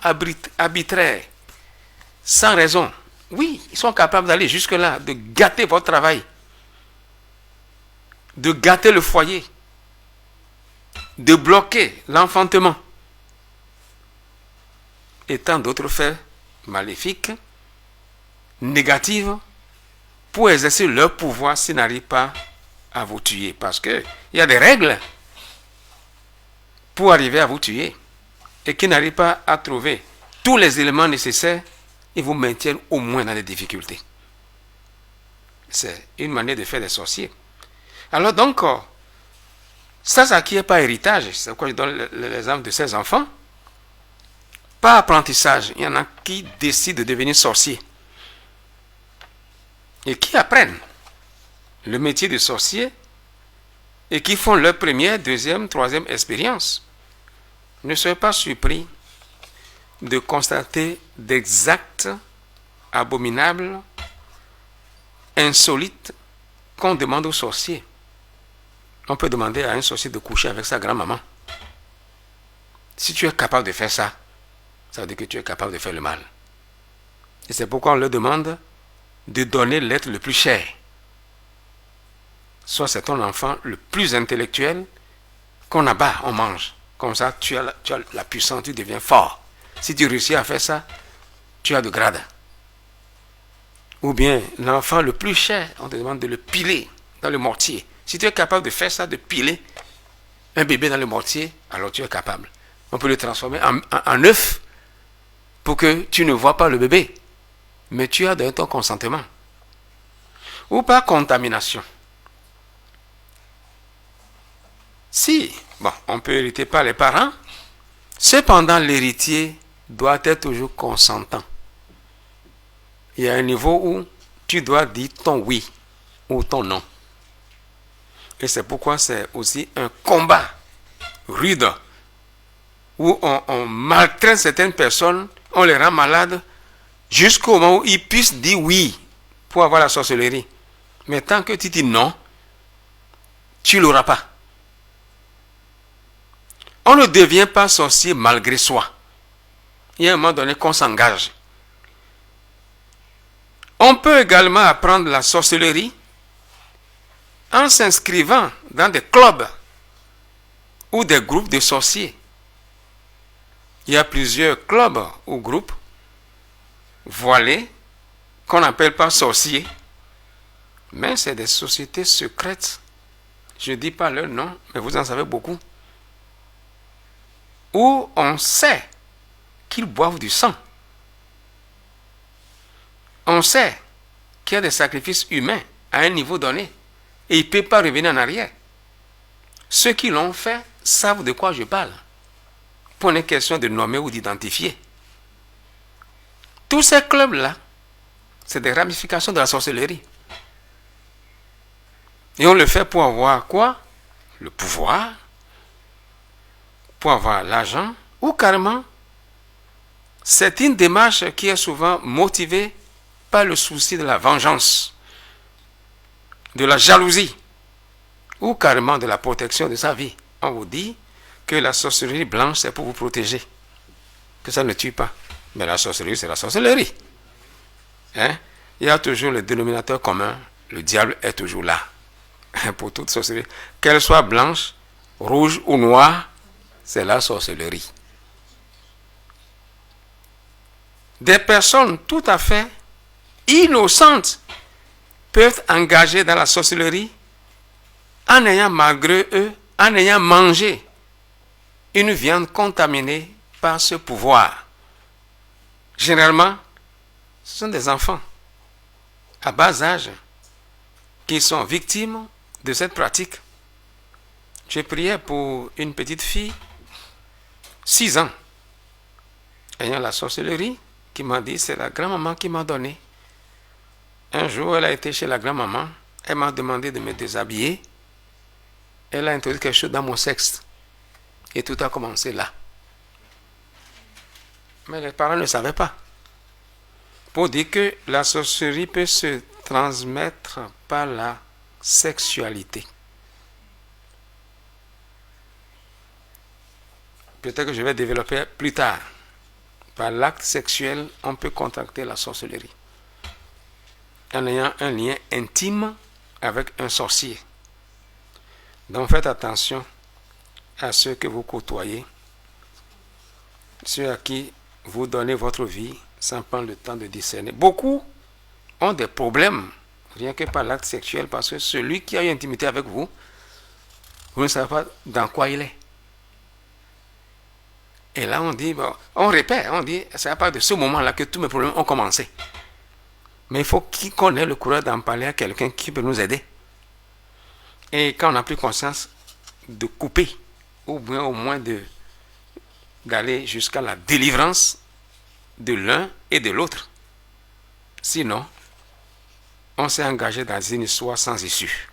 arbitraire, sans raison. Oui, ils sont capables d'aller jusque-là, de gâter votre travail, de gâter le foyer, de bloquer l'enfantement, et tant d'autres faits maléfiques, négatifs, pour exercer leur pouvoir s'ils n'arrivent pas à vous tuer. Parce qu'il y a des règles pour arriver à vous tuer. Et qu'ils n'arrivent pas à trouver tous les éléments nécessaires, ils vous maintiennent au moins dans les difficultés. C'est une manière de faire des sorciers. Alors donc, ça s'acquiert par héritage. C'est pourquoi je donne l'exemple de ces enfants. Par apprentissage, il y en a qui décident de devenir sorciers. Et qui apprennent le métier de sorcier et qui font leur première, deuxième, troisième expérience. Ne soyez pas surpris de constater des actes abominables, insolites, qu'on demande aux sorciers. On peut demander à un sorcier de coucher avec sa grand-maman. Si tu es capable de faire ça, ça veut dire que tu es capable de faire le mal. Et c'est pourquoi on leur demande de donner l'être le plus cher. Soit c'est ton enfant le plus intellectuel qu'on abat, on mange. Comme ça, tu as la puissance, tu deviens fort. Si tu réussis à faire ça, tu as de grade. Ou bien l'enfant le plus cher, on te demande de le piler dans le mortier. Si tu es capable de faire ça, de piler un bébé dans le mortier, alors tu es capable. On peut le transformer en œuf pour que tu ne vois pas le bébé. Mais tu as donné ton consentement. Ou par contamination. Si, bon, on peut hériter par les parents, cependant l'héritier doit être toujours consentant. Il y a un niveau où tu dois dire ton oui ou ton non. Et c'est pourquoi c'est aussi un combat rude où on maltraite certaines personnes, on les rend malades jusqu'au moment où ils puissent dire oui pour avoir la sorcellerie. Mais tant que tu dis non, tu ne l'auras pas. On ne devient pas sorcier malgré soi. Il y a un moment donné qu'on s'engage. On peut également apprendre la sorcellerie en s'inscrivant dans des clubs ou des groupes de sorciers. Il y a plusieurs clubs ou groupes voilés qu'on n'appelle pas sorciers, mais c'est des sociétés secrètes. Je ne dis pas leur nom, mais vous en savez beaucoup. Où on sait qu'ils boivent du sang. On sait qu'il y a des sacrifices humains à un niveau donné et il ne peut pas revenir en arrière. Ceux qui l'ont fait savent de quoi je parle. Pour une question de nommer ou d'identifier. Tous ces clubs-là, c'est des ramifications de la sorcellerie. Et on le fait pour avoir quoi? Le pouvoir, pour avoir l'argent, ou carrément, c'est une démarche qui est souvent motivée par le souci de la vengeance, de la jalousie, ou carrément de la protection de sa vie. On vous dit que la sorcellerie blanche, c'est pour vous protéger, que ça ne tue pas. Mais la sorcellerie, c'est la sorcellerie. Hein? Il y a toujours le dénominateur commun, le diable est toujours là. Pour toute sorcellerie, qu'elle soit blanche, rouge ou noire, c'est la sorcellerie. Des personnes tout à fait innocentes peuvent engager dans la sorcellerie en ayant malgré eux, en ayant mangé une viande contaminée par ce pouvoir. Généralement, ce sont des enfants à bas âge qui sont victimes de cette pratique. Je priais pour une petite fille, 6 ans, ayant la sorcellerie, qui m'a dit, c'est la grand-maman qui m'a donné. Un jour, elle a été chez la grand-maman, elle m'a demandé de me déshabiller, elle a introduit quelque chose dans mon sexe, et tout a commencé là. Mais les parents ne savaient pas. Pour dire que la sorcellerie peut se transmettre par la sexualité. Peut-être que je vais développer plus tard. Par l'acte sexuel, on peut contracter la sorcellerie. En ayant un lien intime avec un sorcier. Donc faites attention à ceux que vous côtoyez, ceux à qui vous donnez votre vie sans prendre le temps de discerner. Beaucoup ont des problèmes, rien que par l'acte sexuel, parce que celui qui a une intimité avec vous, vous ne savez pas dans quoi il est. Et là, on dit, bon, on répète, on dit, c'est à partir de ce moment-là que tous mes problèmes ont commencé. Mais il faut qu'on ait le courage d'en parler à quelqu'un qui peut nous aider. Et quand on n'a plus conscience de couper, ou bien au moins d'aller jusqu'à la délivrance de l'un et de l'autre. Sinon, on s'est engagé dans une histoire sans issue.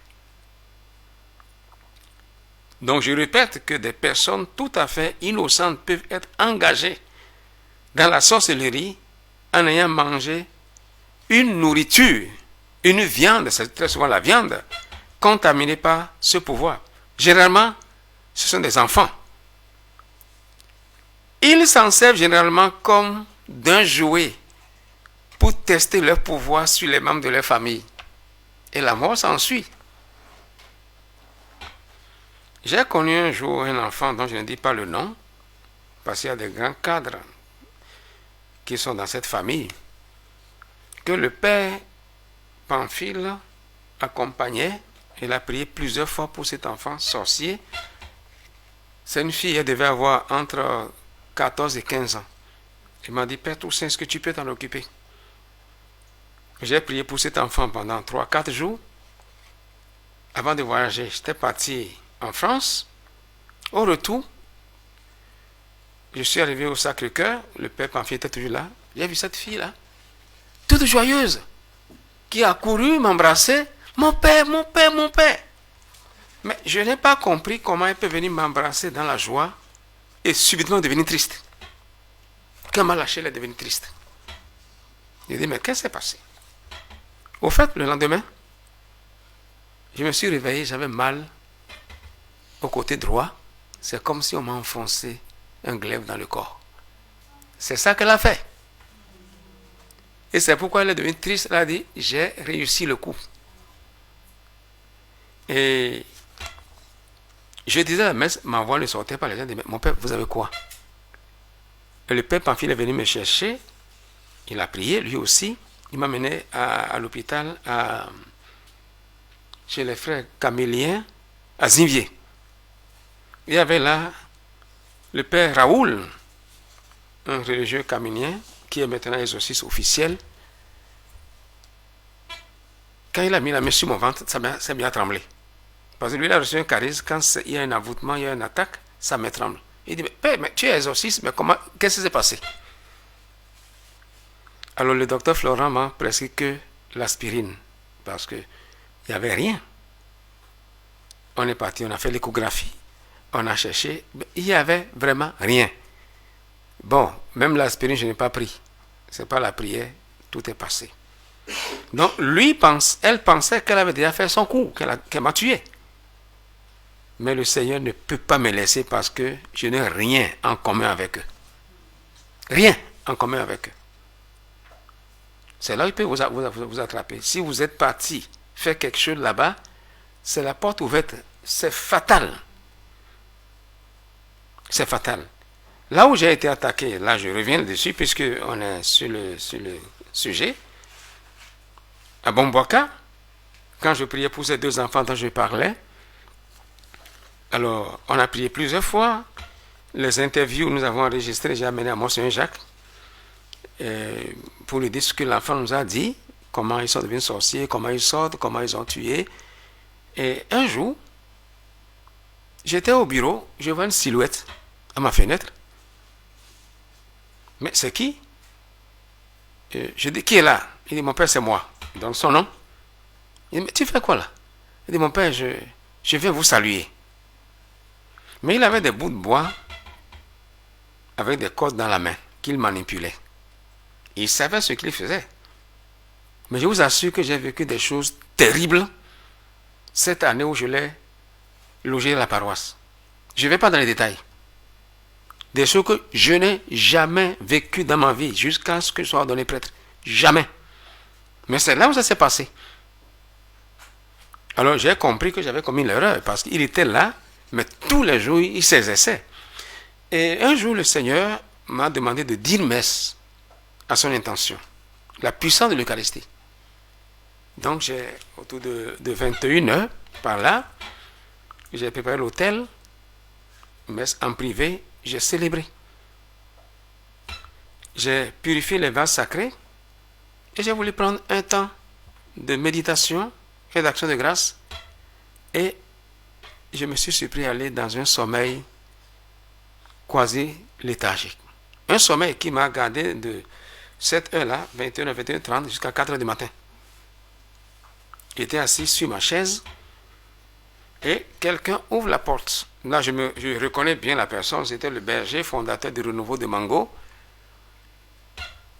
Donc je répète que des personnes tout à fait innocentes peuvent être engagées dans la sorcellerie en ayant mangé une nourriture, une viande, c'est très souvent la viande, contaminée par ce pouvoir. Généralement, ce sont des enfants. Ils s'en servent généralement comme d'un jouet pour tester leur pouvoir sur les membres de leur famille. Et la mort s'ensuit. J'ai connu un jour un enfant dont je ne dis pas le nom, parce qu'il y a des grands cadres qui sont dans cette famille, que le père Pamphile accompagnait. Il a prié plusieurs fois pour cet enfant sorcier. C'est une fille, elle devait avoir entre 14 et 15 ans. Il m'a dit, Père Toussaint, est-ce que tu peux t'en occuper? J'ai prié pour cet enfant pendant 3-4 jours. Avant de voyager, j'étais parti en France. Au retour, je suis arrivé au Sacré-Cœur. Le père Pamphile était toujours là. J'ai vu cette fille-là, toute joyeuse, qui a couru m'embrasser. Mon père, mon père, mon père. Mais je n'ai pas compris comment elle peut venir m'embrasser dans la joie et subitement devenir triste. Quand elle m'a lâché, elle est devenue triste. J'ai dit, mais qu'est-ce qui s'est passé? Au fait, le lendemain, je me suis réveillé, j'avais mal au côté droit. C'est comme si on m'a enfoncé un glaive dans le corps. C'est ça qu'elle a fait. Et c'est pourquoi elle est devenue triste. Elle a dit, j'ai réussi le coup. Et je disais à la messe, ma voix ne sortait pas. Les gens disaient, mon père, vous avez quoi? Et le père Pamphile est venu me chercher. Il a prié, lui aussi. Il m'a mené à l'hôpital, chez les frères caméliens, à Zinvier. Il y avait là le père Raoul, un religieux camélien, qui est maintenant exorciste officiel. quand il a mis la main sur mon ventre, ça m'a mis à trembler. Parce que lui, il a reçu un charisme. Quand il y a un avoutement, il y a une attaque, ça me tremble. Il dit, mais tu es exorciste, mais comment, qu'est-ce qui s'est passé? Alors le docteur Florent m'a prescrit que l'aspirine, parce qu'il n'y avait rien. On est parti, on a fait l'échographie, on a cherché, il n'y avait vraiment rien. Bon, même l'aspirine, je n'ai pas pris. C'est pas la prière, tout est passé. Donc, elle pensait qu'elle avait déjà fait son coup, qu'elle m'a tué. Mais le Seigneur ne peut pas me laisser parce que je n'ai rien en commun avec eux. Rien en commun avec eux. C'est là qu'il peut vous attraper. Si vous êtes parti faire quelque chose là-bas, c'est la porte ouverte. C'est fatal. C'est fatal. Là où j'ai été attaqué, là je reviens dessus puisqu'on est sur le sujet. À Bomboaka, quand je priais pour ces deux enfants dont je parlais, alors on a prié plusieurs fois. Les interviews, nous avons enregistré, j'ai amené à Monseigneur Jacques pour lui dire ce que l'enfant nous a dit, comment ils sont devenus sorciers, comment ils sortent, comment ils ont tué. Et un jour, j'étais au bureau, je vois une silhouette à ma fenêtre. Mais c'est qui? Je dis, qui est là? Il dit, mon père, c'est moi. Il donne son nom. Il dit, mais tu fais quoi là? Il dit, mon père, je viens vous saluer. Mais il avait des bouts de bois avec des cordes dans la main qu'il manipulait. Il savait ce qu'il faisait. Mais je vous assure que j'ai vécu des choses terribles cette année où je l'ai logé à la paroisse. Je ne vais pas dans les détails. Des choses que je n'ai jamais vécues dans ma vie jusqu'à ce que je sois ordonné prêtre. Jamais. Mais c'est là où ça s'est passé. Alors j'ai compris que j'avais commis l'erreur parce qu'il était là, mais tous les jours il s'exerçait. Et un jour le Seigneur m'a demandé de dire messe à son intention. La puissance de l'Eucharistie. Donc j'ai autour de 21h par là, j'ai préparé l'autel, messe en privé. J'ai célébré. J'ai purifié les vases sacrés et j'ai voulu prendre un temps de méditation et d'action de grâce et je me suis surpris à aller dans un sommeil quasi léthargique. Un sommeil qui m'a gardé de cette heure-là, 21h à 21h30 jusqu'à 4h du matin. J'étais assis sur ma chaise et quelqu'un ouvre la porte. Là, je reconnais bien la personne. C'était le berger fondateur du Renouveau de Mango.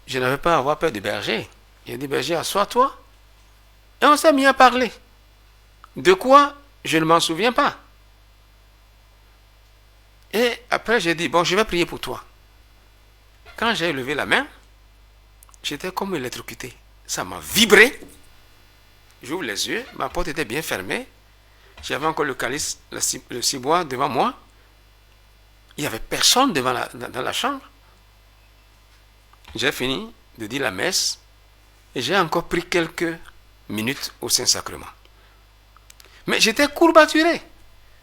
Je n'avais pas à avoir peur du berger. Il a dit, berger, assois-toi. Et on s'est mis à parler. De quoi? Je ne m'en souviens pas. Et après, j'ai dit, bon, je vais prier pour toi. Quand j'ai levé la main, j'étais comme électrocuté. Ça m'a vibré. J'ouvre les yeux. Ma porte était bien fermée. J'avais encore le calice, le ciboire devant moi. Il n'y avait personne dans la chambre. J'ai fini de dire la messe et j'ai encore pris quelques minutes au Saint-Sacrement. Mais j'étais courbaturé.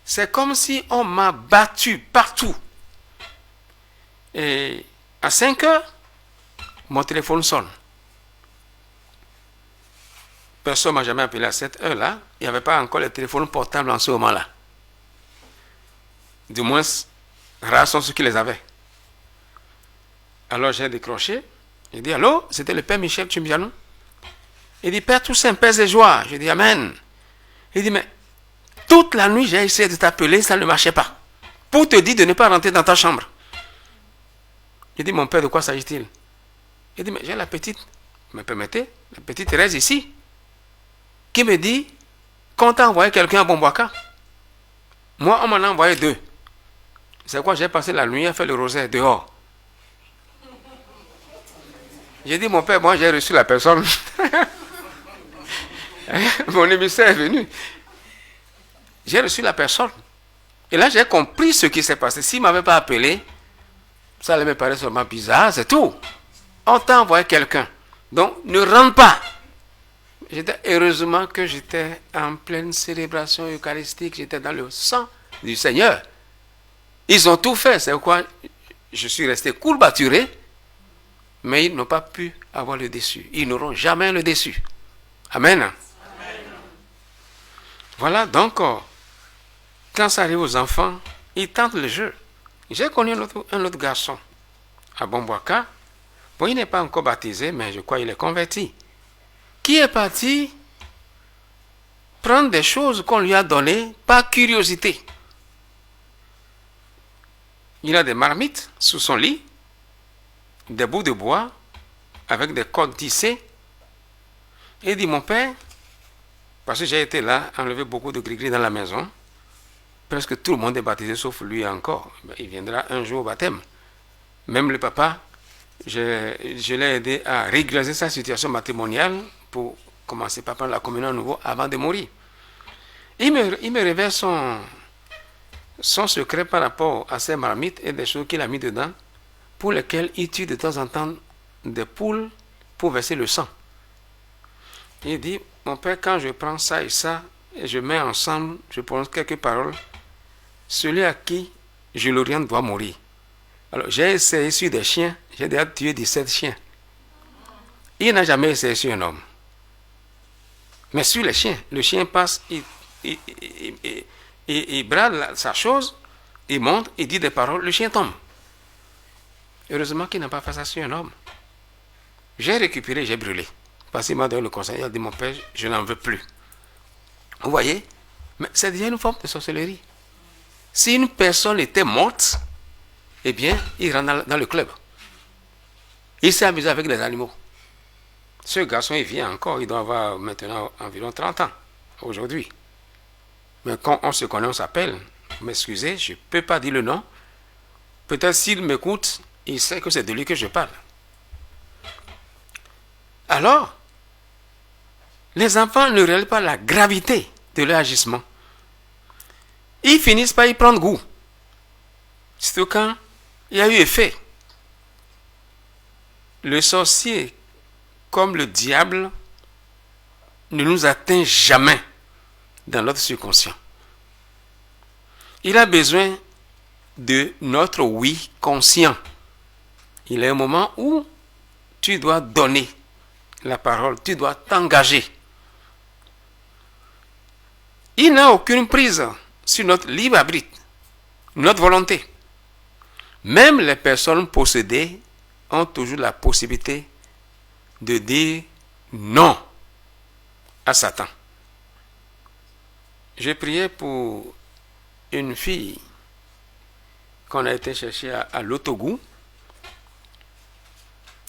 C'est comme si on m'a battu partout. Et à 5h, mon téléphone sonne. Personne ne m'a jamais appelé à cette heure-là. Il n'y avait pas encore les téléphones portables en ce moment-là. Du moins, rares sont ceux qui les avaient. Alors j'ai décroché. Il dit, allô, c'était le Père Michel Chimbiano. Il dit, Père Toussaint, paix et joie. Je dis, Amen. Il dit, mais toute la nuit, j'ai essayé de t'appeler, ça ne marchait pas. Pour te dire de ne pas rentrer dans ta chambre. Il dit, mon père, de quoi s'agit-il? Il dit, mais j'ai la petite, me permettez, la petite Thérèse ici, qui me dit qu'on t'a envoyé quelqu'un à Bomboaka. Moi, on m'en a envoyé 2. C'est quoi? J'ai passé la nuit à faire le rosaire dehors. J'ai dit, mon père, moi, j'ai reçu la personne. Mon émissaire est venu. J'ai reçu la personne. Et là, j'ai compris ce qui s'est passé. S'il ne m'avait pas appelé, ça allait me paraître seulement bizarre, c'est tout. On t'a envoyé quelqu'un. Donc, ne rentre pas. Heureusement que j'étais en pleine célébration eucharistique, j'étais dans le sang du Seigneur. Ils ont tout fait, c'est pourquoi je suis resté courbaturé, mais ils n'ont pas pu avoir le dessus. Ils n'auront jamais le dessus. Amen. Amen. Voilà, donc, quand ça arrive aux enfants, ils tentent le jeu. J'ai connu un autre garçon à Bomboaka. Bon, il n'est pas encore baptisé, mais je crois qu'il est converti. Qui est parti prendre des choses qu'on lui a données par curiosité. Il a des marmites sous son lit, des bouts de bois avec des cordes tissées. Et il dit, mon père, parce que j'ai été là, enlever beaucoup de gris-gris dans la maison, presque tout le monde est baptisé sauf lui encore. Il viendra un jour au baptême. Même le papa, je l'ai aidé à régulariser sa situation matrimoniale pour commencer par prendre la communion à nouveau avant de mourir. Il me révèle son secret par rapport à ses marmites et des choses qu'il a mis dedans, pour lesquelles il tue de temps en temps des poules pour verser le sang. Il dit, mon père, quand je prends ça et ça, et je mets ensemble, je prononce quelques paroles, celui à qui je l'oriente doit mourir. Alors, j'ai essayé sur des chiens, j'ai déjà tué 17 chiens. Il n'a jamais essayé sur un homme. Mais sur les chiens, le chien passe, il brade sa chose, il monte, il dit des paroles, le chien tombe. Heureusement qu'il n'a pas fait ça sur un homme. J'ai récupéré, j'ai brûlé. Parce qu'il m'a donné le conseil, il a dit, mon père, je n'en veux plus. Vous voyez? Mais c'est déjà une forme de sorcellerie. Si une personne était morte, eh bien, il rentre dans le club. Il s'est amusé avec les animaux. Ce garçon, il vient encore, il doit avoir maintenant environ 30 ans, aujourd'hui. Mais quand on se connaît, on s'appelle. Vous m'excusez, je ne peux pas dire le nom. Peut-être s'il m'écoute, il sait que c'est de lui que je parle. Alors, les enfants ne réalisent pas la gravité de leur agissement. Ils finissent par y prendre goût. Surtout quand il y a eu effet. Le sorcier, comme le diable, ne nous atteint jamais dans notre subconscient. Il a besoin de notre oui conscient. Il y a un moment où tu dois donner la parole, tu dois t'engager. Il n'a aucune prise sur notre libre arbitre, notre volonté. Même les personnes possédées ont toujours la possibilité de dire non à Satan. J'ai prié pour une fille qu'on a été chercher à l'Otogou.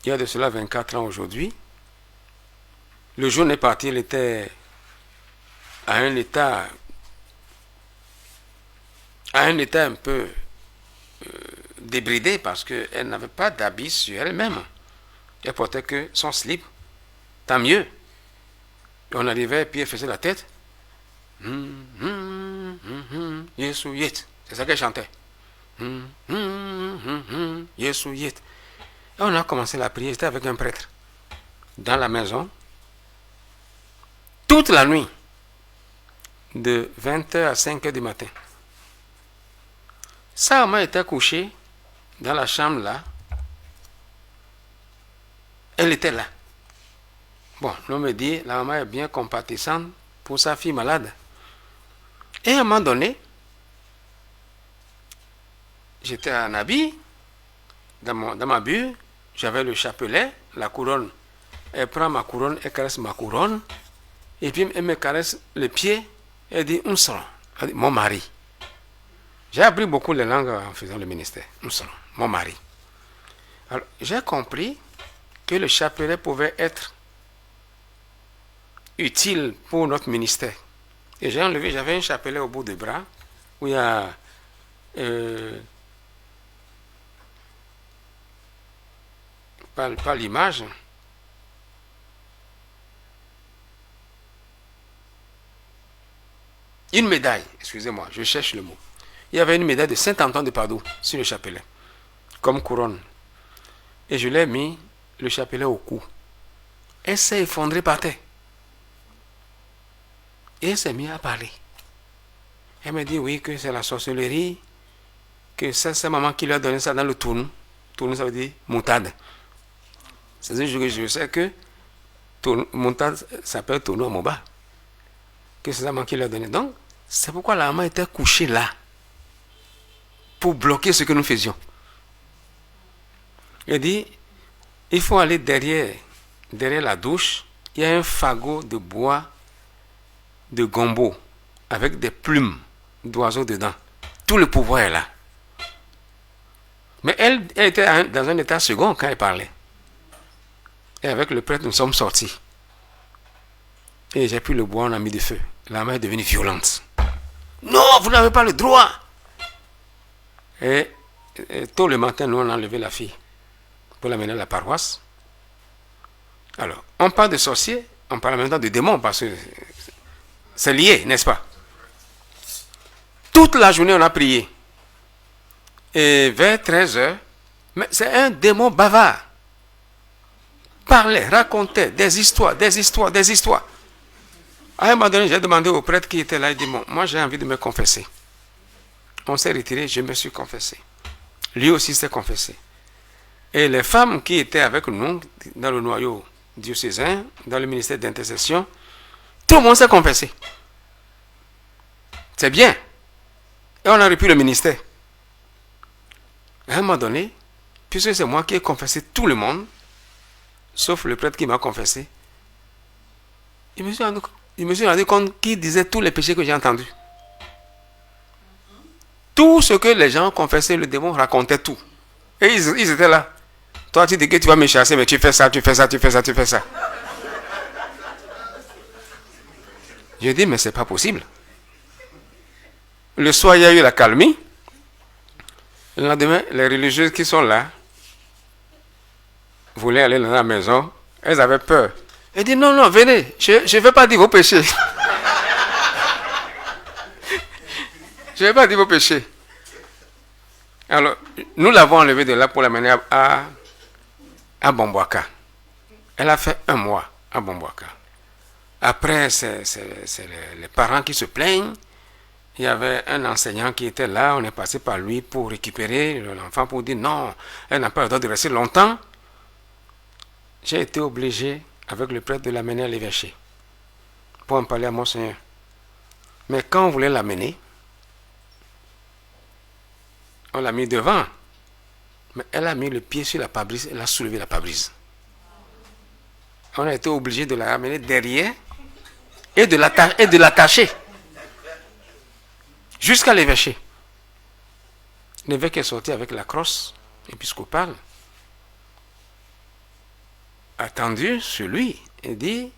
Il y a de cela 24 ans aujourd'hui. Le jour n'est parti, elle était à un état un peu débridé parce qu'elle n'avait pas d'habit sur elle-même. Elle portait que son slip. Tant mieux. Et on arrivait et puis elle faisait la tête. Yesu yet. C'est ça qu'elle chantait. Yesu yet. Et on a commencé la prière. C'était avec un prêtre. Dans la maison. Toute la nuit. De 20h à 5h du matin. Sa maman était couchée dans la chambre là. Elle était là. Bon, l'homme me dit, la maman est bien compatissante pour sa fille malade. Et à un moment donné, j'étais en habit, dans ma bulle, j'avais le chapelet, la couronne. Elle prend ma couronne, elle caresse ma couronne, et puis elle me caresse le pied, elle dit, elle dit, mon mari. J'ai appris beaucoup les langues en faisant le ministère. Mon mari. Alors, j'ai compris que le chapelet pouvait être utile pour notre ministère. Et j'ai enlevé, j'avais un chapelet au bout du bras, où il y a pas l'image. Une médaille, excusez-moi, je cherche le mot. Il y avait une médaille de Saint-Antoine de Padoue sur le chapelet, comme couronne. Et je l'ai mis, le chapelet au cou. Elle s'est effondrée par terre. Et elle s'est mise à parler. Elle m'a dit oui, que c'est la sorcellerie, que c'est sa maman qui lui a donné ça dans le tournou. Tournou, ça veut dire moutade. C'est-à-dire que je sais que moutade s'appelle tournou à Moba. que c'est ça qui leur donnait. Donc, c'est pourquoi la maman était couchée là, pour bloquer ce que nous faisions. Il dit, il faut aller derrière la douche, il y a un fagot de bois de gombo, avec des plumes d'oiseaux dedans. Tout le pouvoir est là. Mais elle était dans un état second quand elle parlait. Et avec le prêtre, nous sommes sortis. Et j'ai pris le bois, on a mis du feu. La main est devenue violente. Non, vous n'avez pas le droit. Et tôt le matin, nous, on a enlevé la fille pour l'amener à la paroisse. Alors, on parle de sorciers, on parle maintenant de démons, parce que c'est lié, n'est-ce pas? Toute la journée, on a prié. Et vers 13h, mais c'est un démon bavard. Parlait, racontait des histoires. À un moment donné, j'ai demandé au prêtre qui était là, il dit, bon, moi j'ai envie de me confesser. On s'est retiré, je me suis confessé. Lui aussi s'est confessé. Et les femmes qui étaient avec nous, dans le noyau diocésain, dans le ministère d'intercession, tout le monde s'est confessé. C'est bien. Et on a repris le ministère. À un moment donné, puisque c'est moi qui ai confessé tout le monde, sauf le prêtre qui m'a confessé, il me suis rendu compte qu'il disait tous les péchés que j'ai entendus. Tout ce que les gens confessaient, le démon racontait tout. Et ils étaient là. Toi, tu dis que tu vas me chasser, mais tu fais ça. J'ai dit, mais c'est pas possible. Le soir, il y a eu la calmie. Le lendemain, les religieuses qui sont là voulaient aller dans la maison. Elles avaient peur. Elles disent, non, venez, je ne vais pas dire vos péchés. Je ne vais pas dire vos péchés. Alors, nous l'avons enlevée de là pour l'amener à Bamboaka. Elle a fait 1 mois à Bamboaka. Après, c'est les parents qui se plaignent. Il y avait un enseignant qui était là, on est passé par lui pour récupérer l'enfant, pour dire non, elle n'a pas le droit de rester longtemps. J'ai été obligé, avec le prêtre, de l'amener à l'évêché, pour en parler à Monseigneur. Mais quand on voulait l'amener, on l'a mis devant, mais elle a mis le pied sur la pare-brise, elle a soulevé la pare-brise. On a été obligé de la ramener derrière et de l'attacher. Jusqu'à l'évêché. L'évêque est sorti avec la crosse épiscopale. Attendu sur lui et dit,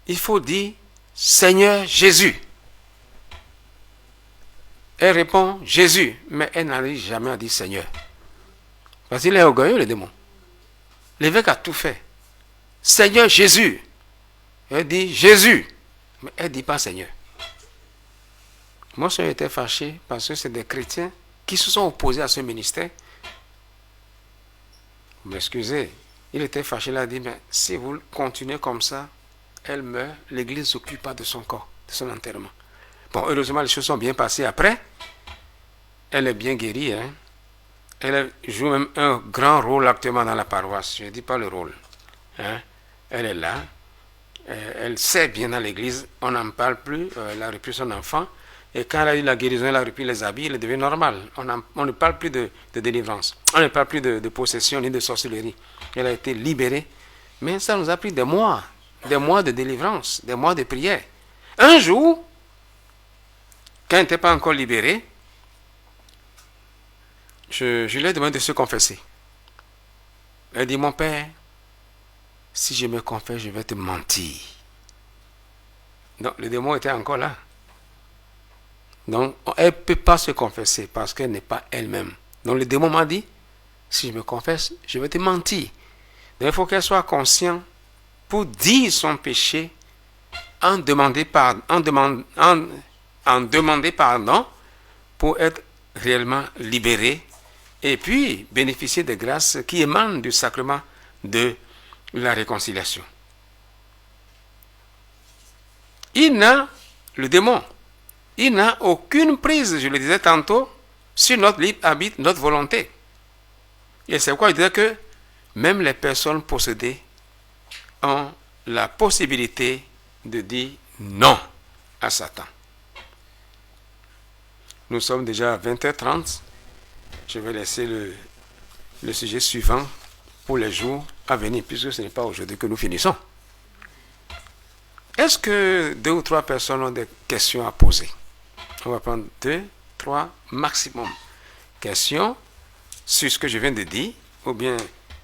il faut dire Seigneur Jésus. Elle répond Jésus, mais elle n'arrive jamais à dire Seigneur. Parce qu'il est orgueilleux, le démon. L'évêque a tout fait. Seigneur Jésus. Elle dit Jésus, mais elle ne dit pas Seigneur. Mon soeur était fâché parce que c'est des chrétiens qui se sont opposés à ce ministère. Vous m'excusez, il était fâché, il a dit, mais si vous continuez comme ça, elle meurt, l'église ne s'occupe pas de son corps, de son enterrement. Bon, heureusement, les choses sont bien passées après. Elle est bien guérie. Hein? Elle joue même un grand rôle actuellement dans la paroisse. Je ne dis pas le rôle. Hein? Elle est là. Elle sait bien dans l'église. On n'en parle plus. Elle a repris son enfant. Et quand elle a eu la guérison, elle a repris les habits, elle est devenue normale. On ne parle plus de délivrance. On ne parle plus de possession ni de sorcellerie. Elle a été libérée. Mais ça nous a pris des mois de délivrance, des mois de prière. Un jour, quand elle n'était pas encore libérée, je lui ai demandé de se confesser. Elle dit, mon père, si je me confesse, je vais te mentir. Donc, le démon était encore là. Donc, elle ne peut pas se confesser parce qu'elle n'est pas elle-même. Donc, le démon m'a dit, si je me confesse, je vais te mentir. Donc, il faut qu'elle soit consciente pour dire son péché, en demander pardon pour être réellement libérée et puis bénéficier des grâces qui émanent du sacrement de la réconciliation. Le démon, il n'a aucune prise, je le disais tantôt, sur notre libre arbitre, notre volonté. Et c'est pourquoi je disais que même les personnes possédées ont la possibilité de dire non à Satan. Nous sommes déjà à 20h30. Je vais laisser le sujet suivant pour les jours à venir, puisque ce n'est pas aujourd'hui que nous finissons. Est-ce que 2 ou 3 personnes ont des questions à poser? On va prendre 2, 3 maximum questions sur ce que je viens de dire, ou bien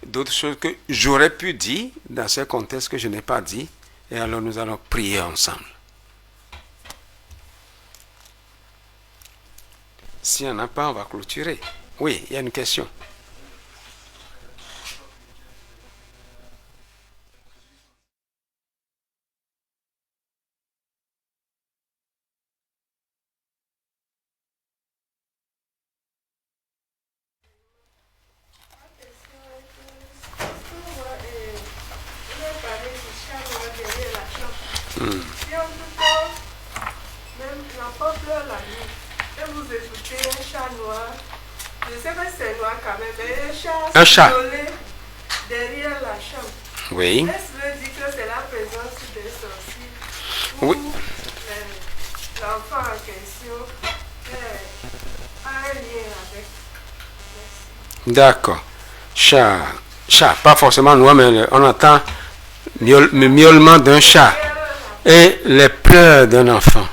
d'autres choses que j'aurais pu dire dans ce contexte que je n'ai pas dit, et alors nous allons prier ensemble. S'il n'y en a pas, on va clôturer. Oui, il y a une question. Si en tout cas, même l'enfant pleure la nuit, et vous écoutez un chat noir, je sais que c'est noir quand même, mais un chat isolé derrière la chambre. Oui. Est-ce que dit que c'est la présence des sorciers? Oui. L'enfant en question a un lien avec. Merci. D'accord. Chat, pas forcément noir, mais on entend le miaulement d'un chat et les pleurs d'un enfant,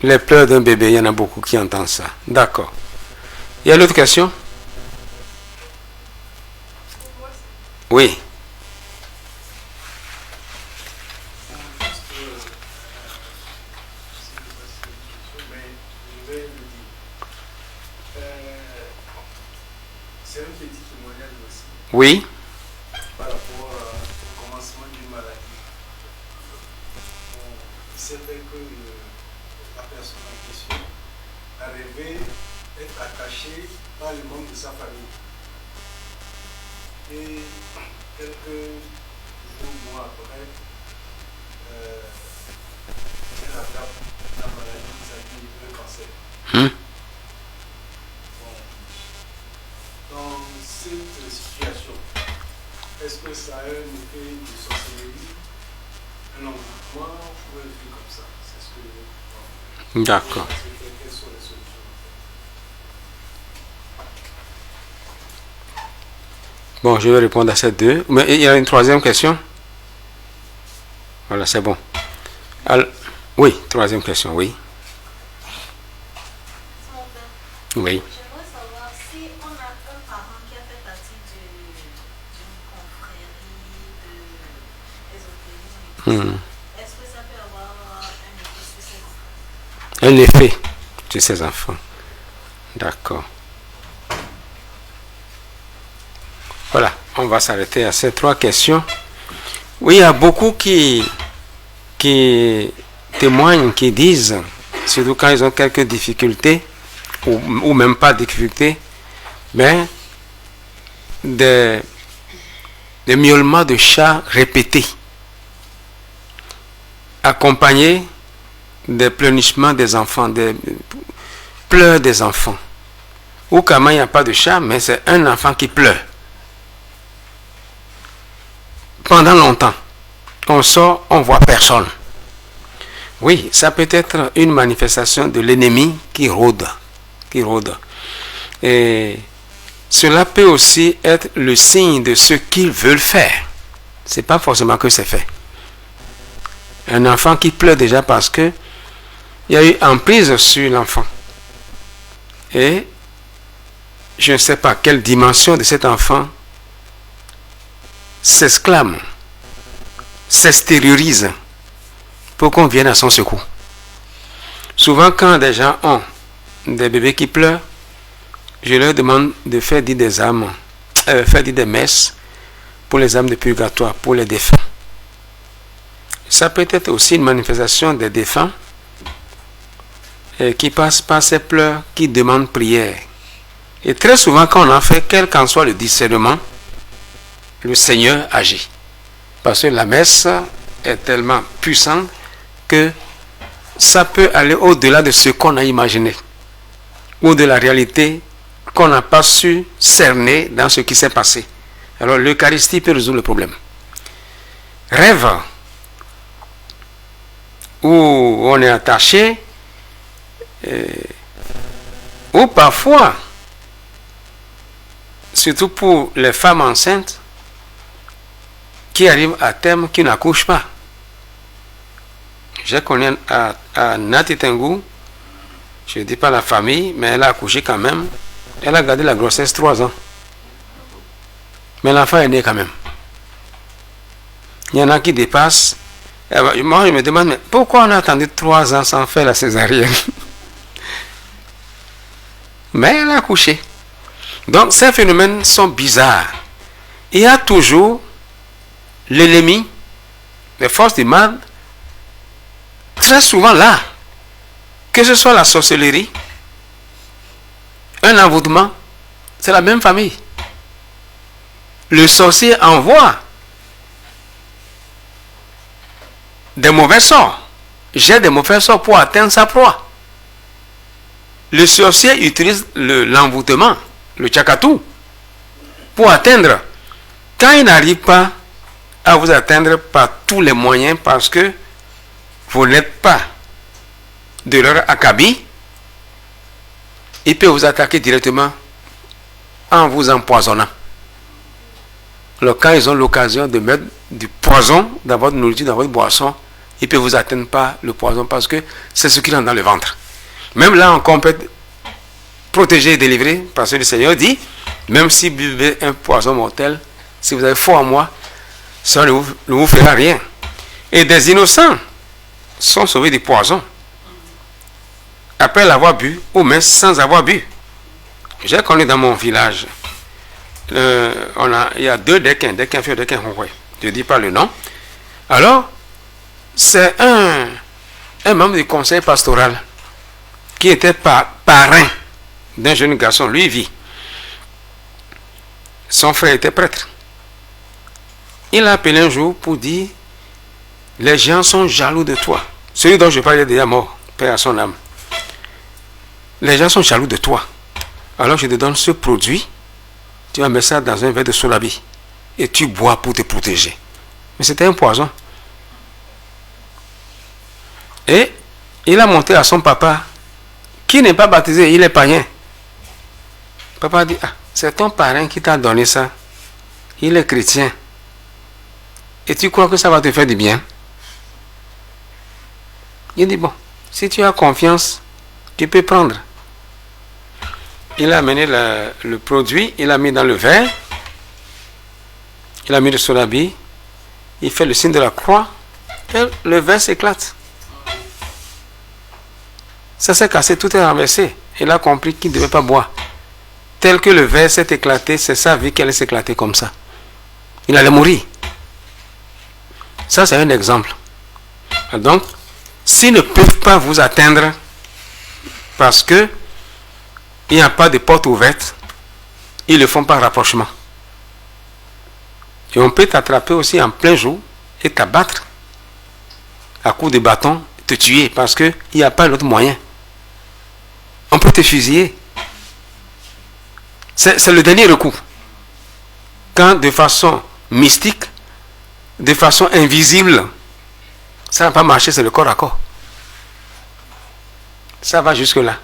les pleurs d'un bébé. Il y en a beaucoup qui entendent ça. D'accord. Il y a l'autre question? Oui. C'est un petit témoignage aussi Oui. par rapport au commencement d'une maladie. Il s'est fait que la personne en question a rêvé être attachée par le membre de sa famille. Et quelques jours, mois après, elle attrape la maladie qui s'appelle le cancer. Dans cette situation, est-ce que ça a un effet de sorcellerie, un envoûtement ou un truc comme ça? C'est ce que D'accord. Quelles sont les solutions? Bon, je vais répondre à ces deux. Mais il y a une troisième question? Voilà, c'est bon. Alors, oui, troisième question, oui. Oui. J'aimerais savoir si on a un parent qui a fait partie d'une confrérie d'ésotérisme, est-ce que ça peut avoir un effet sur ses enfants? Un effet sur ces enfants. D'accord. Voilà, on va s'arrêter à ces 3 questions. Oui, il y a beaucoup qui témoignent, qui disent, surtout quand ils ont quelques difficultés, ou même pas de difficultés, mais des miaulements de chats répétés, accompagnés des pleurnichements des enfants, des pleurs des enfants. Ou quand même il n'y a pas de chat, mais c'est un enfant qui pleure. Pendant longtemps, on sort, on voit personne. Oui, ça peut être une manifestation de l'ennemi qui rôde. Et cela peut aussi être le signe de ce qu'ils veulent faire. C'est pas forcément que c'est fait. Un enfant qui pleure déjà parce que il y a eu emprise sur l'enfant. Et je ne sais pas quelle dimension de cet enfant s'exclame, s'extériorise pour qu'on vienne à son secours. Souvent, quand des gens ont des bébés qui pleurent, je leur demande de faire dire des âmes, faire dire des messes pour les âmes de purgatoire, pour les défunts. Ça peut être aussi une manifestation des défunts qui passent par ces pleurs, qui demandent prière. Et très souvent, quand on en fait, quel qu'en soit le discernement, le Seigneur agit. Parce que la messe est tellement puissante que ça peut aller au-delà de ce qu'on a imaginé ou de la réalité qu'on n'a pas su cerner dans ce qui s'est passé. Alors l'Eucharistie peut résoudre le problème. Rêve où on est attaché, ou parfois, surtout pour les femmes enceintes, qui arrivent à terme, qui n'accouchent pas. J'ai connu à Natitengu, je ne dis pas la famille, mais elle a accouché quand même. Elle a gardé la grossesse 3 ans. Mais l'enfant est né quand même. Il y en a qui dépassent. Moi, je me demande, mais pourquoi on a attendu 3 ans sans faire la césarienne? Mais elle a accouché. Donc, ces phénomènes sont bizarres. Il y a toujours l'ennemi, les forces du mal, très souvent là, que ce soit la sorcellerie, un envoûtement, c'est la même famille. Le sorcier envoie des mauvais sorts, jette des mauvais sorts pour atteindre sa proie. Le sorcier utilise l'envoûtement, le tchakatou, pour atteindre. Quand il n'arrive pas à vous atteindre par tous les moyens, parce que vous n'êtes pas de leur acabit, il peut vous attaquer directement en vous empoisonnant. Alors quand ils ont l'occasion de mettre du poison dans votre nourriture, dans votre boisson, il peut vous atteindre par le poison parce que c'est ce qui rentre dans le ventre. Même là, on peut être protégé et délivré parce que le Seigneur dit, même si vous buvez un poison mortel, si vous avez foi en moi, ça ne vous fera rien. Et des innocents sont sauvés du poison après l'avoir bu ou même sans avoir bu. J'ai connu dans mon village, il y a 2 Dequins Fio, Dequins Honwe. Je ne dis pas le nom. Alors, c'est un membre du conseil pastoral qui était parrain d'un jeune garçon. Lui, il vit. Son frère était prêtre. Il a appelé un jour pour dire, les gens sont jaloux de toi. Celui dont je parlais est déjà mort, Père à son âme. Les gens sont jaloux de toi. Alors je te donne ce produit, tu vas mettre ça dans un verre de solabi et tu bois pour te protéger. Mais c'était un poison. Et il a monté à son papa, qui n'est pas baptisé, il est païen. Papa a dit, ah, c'est ton parrain qui t'a donné ça. Il est chrétien. Et tu crois que ça va te faire du bien? Il dit, bon, si tu as confiance, tu peux prendre. Il a amené le produit, il a mis dans le verre, il a mis le solabi, il fait le signe de la croix, et le verre s'éclate. Ça s'est cassé, tout est renversé. Il a compris qu'il ne devait pas boire. Tel que le verre s'est éclaté, c'est sa vie qui allait s'éclater comme ça. Il allait mourir. Ça, c'est un exemple. Donc, s'ils ne peuvent pas vous atteindre parce que il n'y a pas de porte ouverte, ils le font par rapprochement. Et on peut t'attraper aussi en plein jour et t'abattre à coups de bâton, te tuer parce qu'il n'y a pas d'autre moyen. On peut te fusiller. C'est le dernier recours. Quand de façon mystique, de façon invisible, ça n'a pas marché, c'est le corps à corps. Ça va jusque-là.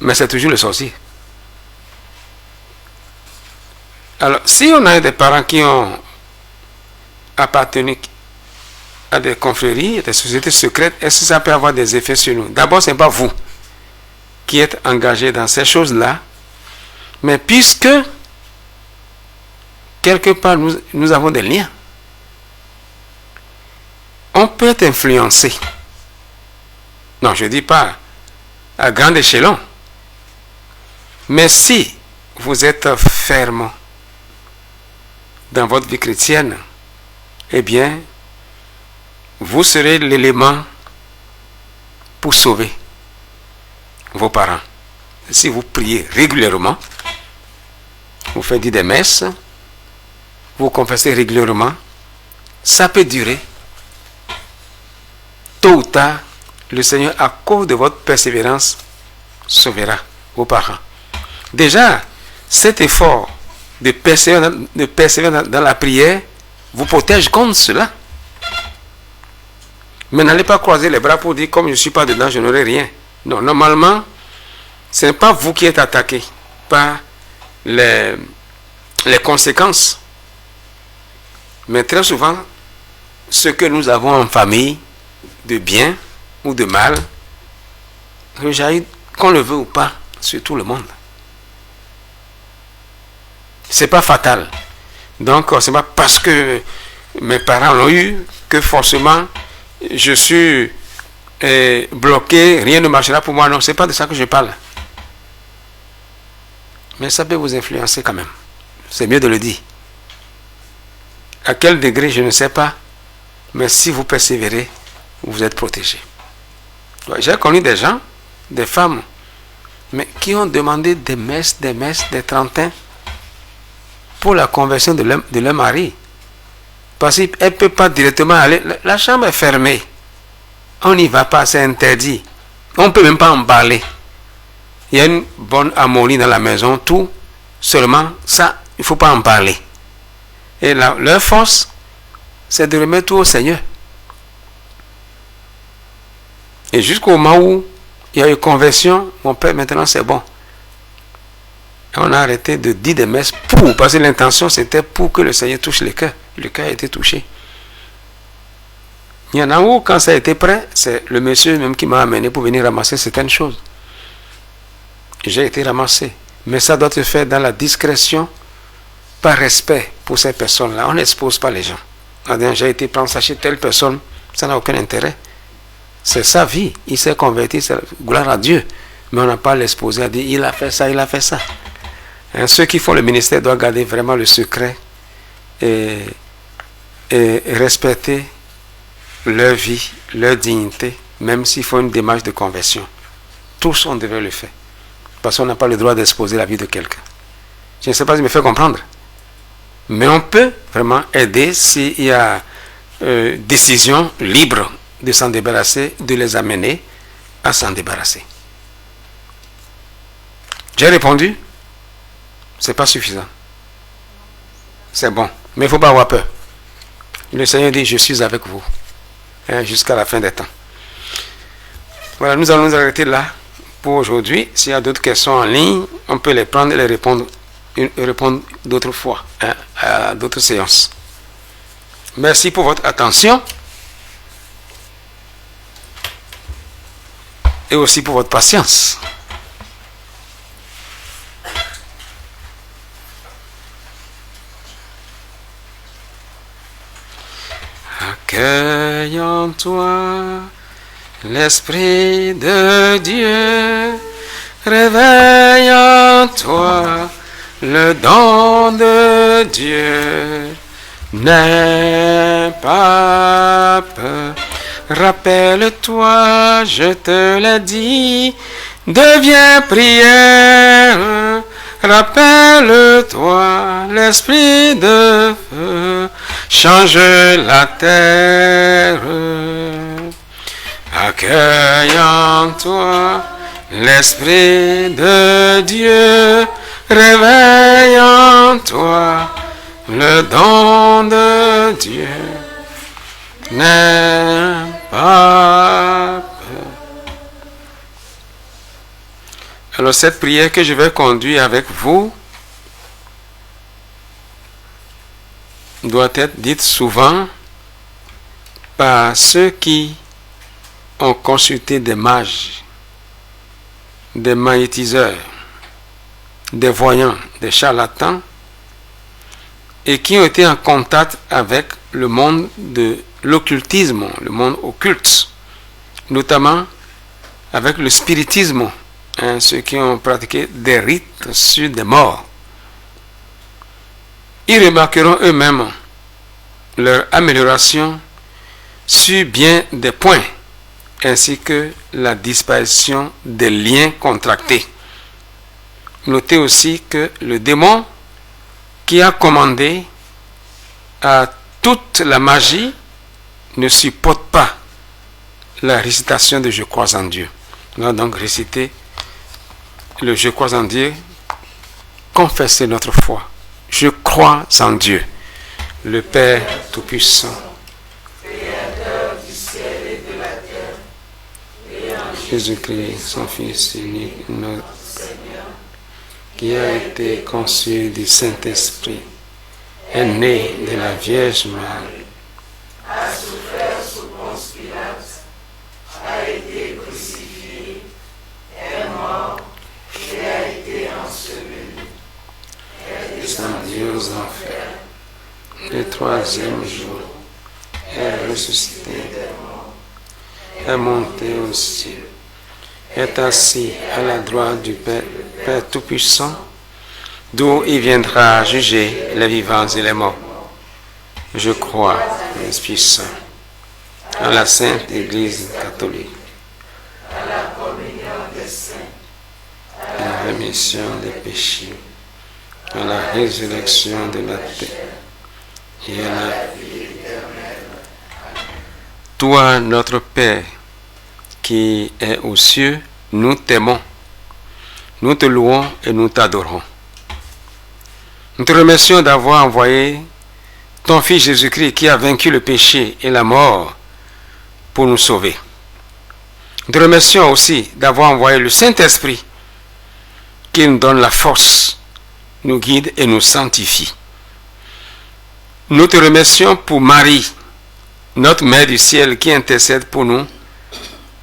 Mais c'est toujours le sorcier. Alors, si on a des parents qui ont appartenu à des confréries, des sociétés secrètes, est-ce que ça peut avoir des effets sur nous? D'abord, ce n'est pas vous qui êtes engagé dans ces choses-là, mais puisque quelque part nous avons des liens, on peut être influencé. Non, je ne dis pas à grand échelon, mais si vous êtes ferme dans votre vie chrétienne, eh bien, vous serez l'élément pour sauver vos parents. Si vous priez régulièrement, vous faites des messes, vous confessez régulièrement, ça peut durer. Tôt ou tard, le Seigneur, à cause de votre persévérance, sauvera vos parents. Déjà, cet effort de persévérer dans la prière vous protège contre cela. Mais n'allez pas croiser les bras pour dire, comme je ne suis pas dedans, je n'aurai rien. Non, normalement, ce n'est pas vous qui êtes attaqué par les conséquences. Mais très souvent, ce que nous avons en famille, de bien ou de mal, rejaillit, qu'on le veut ou pas, sur tout le monde. C'est pas fatal. Donc, c'est pas parce que mes parents l'ont eu que forcément je suis bloqué, rien ne marchera pour moi. Non, c'est pas de ça que je parle. Mais ça peut vous influencer quand même. C'est mieux de le dire. À quel degré, je ne sais pas. Mais si vous persévérez, vous êtes protégé. J'ai connu des gens, des femmes, mais qui ont demandé des messes, des trentains pour la conversion de leur mari. Parce qu'elle ne peut pas directement aller. La chambre est fermée. On n'y va pas, c'est interdit. On ne peut même pas en parler. Il y a une bonne harmonie dans la maison, tout. Seulement, ça, il ne faut pas en parler. Et leur force, c'est de remettre tout au Seigneur. Et jusqu'au moment où il y a eu conversion, mon père, maintenant c'est bon. Et on a arrêté de dire des messes pour, parce que l'intention c'était pour que le Seigneur touche le cœur. Le cœur a été touché. Il y en a où, quand ça a été prêt, c'est le monsieur même qui m'a amené pour venir ramasser certaines choses. J'ai été ramassé. Mais ça doit se faire dans la discrétion, par respect pour ces personnes-là. On n'expose pas les gens. J'ai été prendre ça chez telle personne, ça n'a aucun intérêt. C'est sa vie. Il s'est converti, gloire à Dieu. Mais on n'a pas l'exposé à dire, il a fait ça, il a fait ça. Hein, ceux qui font le ministère doivent garder vraiment le secret et respecter leur vie, leur dignité, même s'ils font une démarche de conversion. Tous, on devrait le faire. Parce qu'on n'a pas le droit d'exposer la vie de quelqu'un. Je ne sais pas si je me fais comprendre. Mais on peut vraiment aider s'il y a décision libre de s'en débarrasser, de les amener à s'en débarrasser. J'ai répondu. C'est pas suffisant. C'est bon. Mais il ne faut pas avoir peur. Le Seigneur dit, je suis avec vous. Hein, jusqu'à la fin des temps. Voilà, nous allons nous arrêter là pour aujourd'hui. S'il y a d'autres questions en ligne, on peut les prendre et les répondre d'autres fois, hein, à d'autres séances. Merci pour votre attention. Et aussi pour votre patience. Accueille en toi l'Esprit de Dieu, réveille en toi le don de Dieu. N'aie pas peur, rappelle-toi, je te l'ai dit, deviens prière. Rappelle-toi, l'esprit de feu change la terre. Accueille en toi l'esprit de Dieu, réveille en toi le don de Dieu. N'aie pas peur. Alors cette prière que je vais conduire avec vous doit être dite souvent par ceux qui ont consulté des mages, des magnétiseurs, des voyants, des charlatans, et qui ont été en contact avec le monde de l'occultisme, le monde occulte, notamment avec le spiritisme, hein, ceux qui ont pratiqué des rites sur des morts. Ils remarqueront eux-mêmes leur amélioration sur bien des points, ainsi que la disparition des liens contractés. Notez aussi que le démon qui a commandé à toute la magie ne supporte pas la récitation de Je crois en Dieu. On va donc réciter le Je crois en Dieu, confesser notre foi. Je crois en Dieu, le Père Tout-Puissant, Créateur du ciel et de Jésus-Christ, son Fils unique, notre Seigneur, qui a été conçu du Saint-Esprit, est né de la Vierge Marie, a souffert sous Ponce Pilate, a été crucifié, est mort et a été enseveli, est descendu aux enfers, le troisième jour, est ressuscité des morts, est monté au ciel, est assis à la droite du Père Tout-Puissant, d'où il viendra juger les vivants et les morts. Je crois en l'Esprit Saint, à la Sainte Église catholique, à la communion des saints, à la rémission des péchés, à la résurrection de la terre et à la vie éternelle. Toi, notre Père, qui es aux cieux, nous t'aimons, nous te louons et nous t'adorons. Nous te remercions d'avoir envoyé ton Fils Jésus-Christ qui a vaincu le péché et la mort pour nous sauver. Nous te remercions aussi d'avoir envoyé le Saint-Esprit qui nous donne la force, nous guide et nous sanctifie. Nous te remercions pour Marie, notre Mère du ciel qui intercède pour nous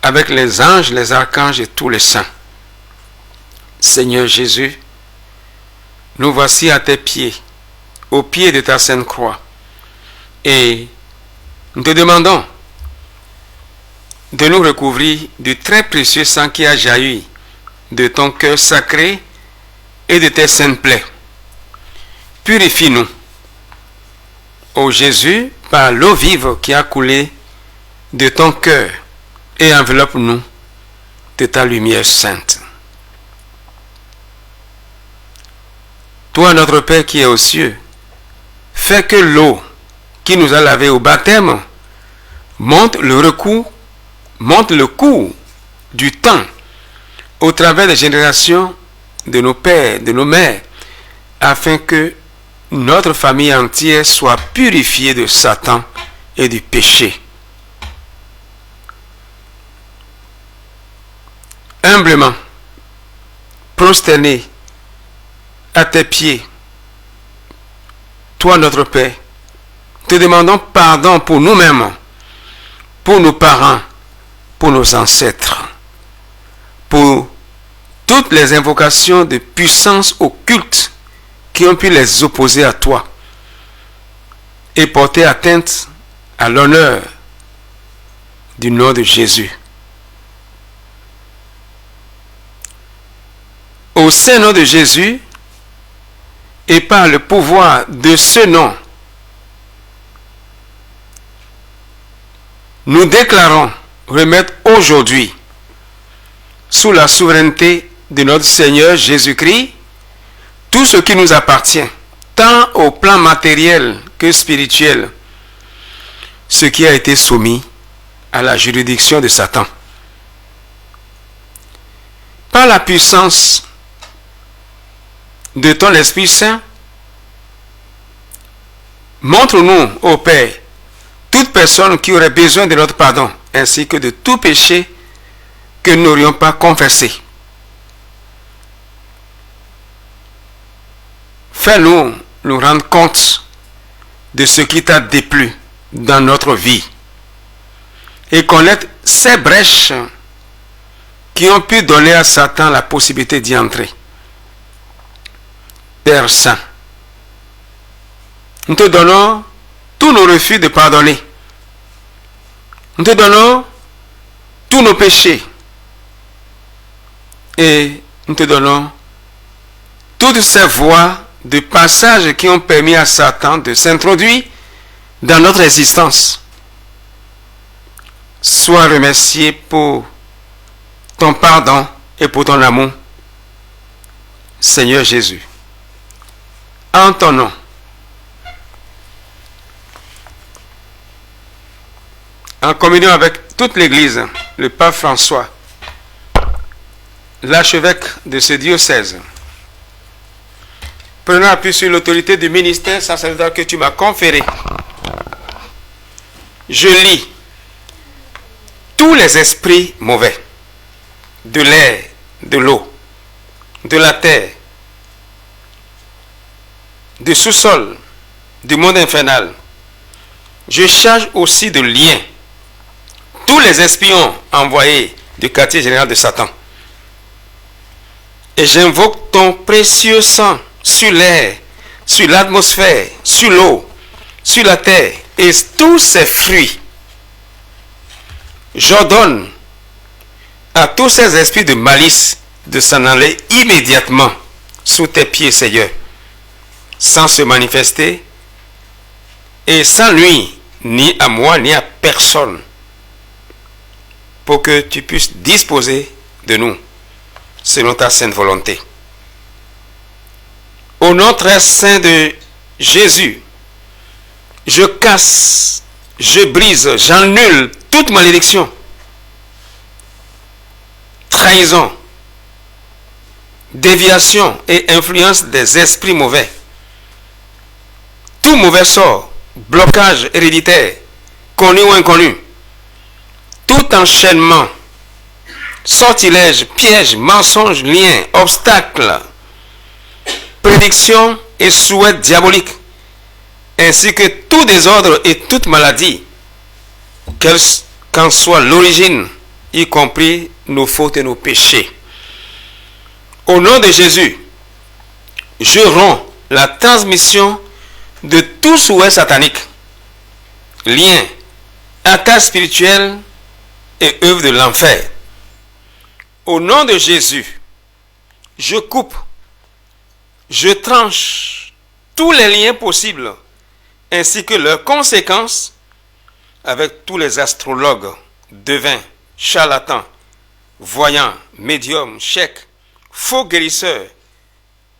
avec les anges, les archanges et tous les saints. Seigneur Jésus, nous voici à tes pieds, au pied de ta sainte croix, et nous te demandons de nous recouvrir du très précieux sang qui a jailli de ton cœur sacré et de tes saintes plaies. Purifie-nous, ô Jésus, par l'eau vive qui a coulé de ton cœur, et enveloppe-nous de ta lumière sainte. Toi, notre Père qui es aux cieux, fais que l'eau qui nous a lavés au baptême monte le cours du temps au travers des générations de nos pères, de nos mères, afin que notre famille entière soit purifiée de Satan et du péché. Humblement, prosterné à tes pieds, toi notre Père, te demandons pardon pour nous-mêmes, pour nos parents, pour nos ancêtres, pour toutes les invocations de puissance occulte qui ont pu les opposer à toi et porter atteinte à l'honneur du nom de Jésus. Au Saint-Nom de Jésus et par le pouvoir de ce nom, nous déclarons remettre aujourd'hui, sous la souveraineté de notre Seigneur Jésus-Christ, tout ce qui nous appartient, tant au plan matériel que spirituel, ce qui a été soumis à la juridiction de Satan. Par la puissance de ton Esprit Saint, montre-nous, ô Père, toute personne qui aurait besoin de notre pardon, ainsi que de tout péché que nous n'aurions pas confessé. Fais-nous nous rendre compte de ce qui t'a déplu dans notre vie et connaître ces brèches qui ont pu donner à Satan la possibilité d'y entrer. Père Saint, nous te donnons tous nos refus de pardonner. Nous te donnons tous nos péchés. Et nous te donnons toutes ces voies de passage qui ont permis à Satan de s'introduire dans notre existence. Sois remercié pour ton pardon et pour ton amour, Seigneur Jésus. En ton nom, en communion avec toute l'Église, le pape François, l'archevêque de ce diocèse, prenant appui sur l'autorité du ministère sacerdotal que tu m'as conféré, je lis tous les esprits mauvais de l'air, de l'eau, de la terre, du sous-sol, du monde infernal. Je charge aussi de liens tous les espions envoyés du quartier général de Satan. Et j'invoque ton précieux sang sur l'air, sur l'atmosphère, sur l'eau, sur la terre et tous ses fruits. J'ordonne à tous ces esprits de malice de s'en aller immédiatement sous tes pieds, Seigneur, sans se manifester et sans nuire ni à moi ni à personne, pour que tu puisses disposer de nous selon ta sainte volonté. Au nom très saint de Jésus, je casse, je brise, j'annule toute malédiction, trahison, déviation et influence des esprits mauvais. Tout mauvais sort, blocage héréditaire, connu ou inconnu, tout enchaînement, sortilège, piège, mensonge, lien, obstacle, prédiction et souhait diabolique, ainsi que tout désordre et toute maladie, qu'en soit l'origine, y compris nos fautes et nos péchés. Au nom de Jésus, je romps la transmission de tout souhait satanique, lien, attaque spirituelle et œuvre de l'enfer. Au nom de Jésus, je coupe, je tranche tous les liens possibles, ainsi que leurs conséquences avec tous les astrologues, devins, charlatans, voyants, médiums, chèques, faux guérisseurs,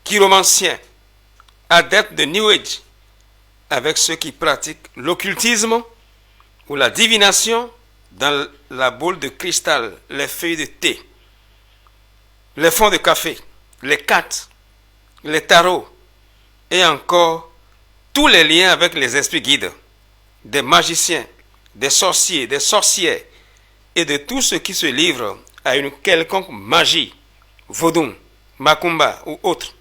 chiromanciens, adeptes de New Age, avec ceux qui pratiquent l'occultisme ou la divination dans la boule de cristal, les feuilles de thé, les fonds de café, les cartes, les tarots et encore tous les liens avec les esprits guides, des magiciens, des sorciers, des sorcières et de tous ceux qui se livrent à une quelconque magie, vaudou, macumba ou autre.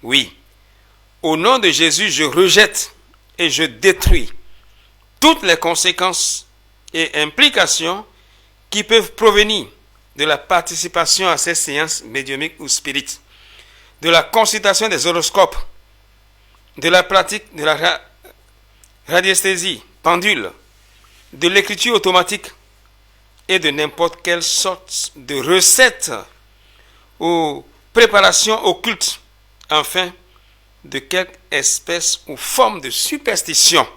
Oui, au nom de Jésus, je rejette et je détruis toutes les conséquences et implications qui peuvent provenir de la participation à ces séances médiumniques ou spirites, de la consultation des horoscopes, de la pratique de la radiesthésie, pendule, de l'écriture automatique et de n'importe quelle sorte de recette ou préparation occulte, enfin, de quelque espèce ou forme de superstition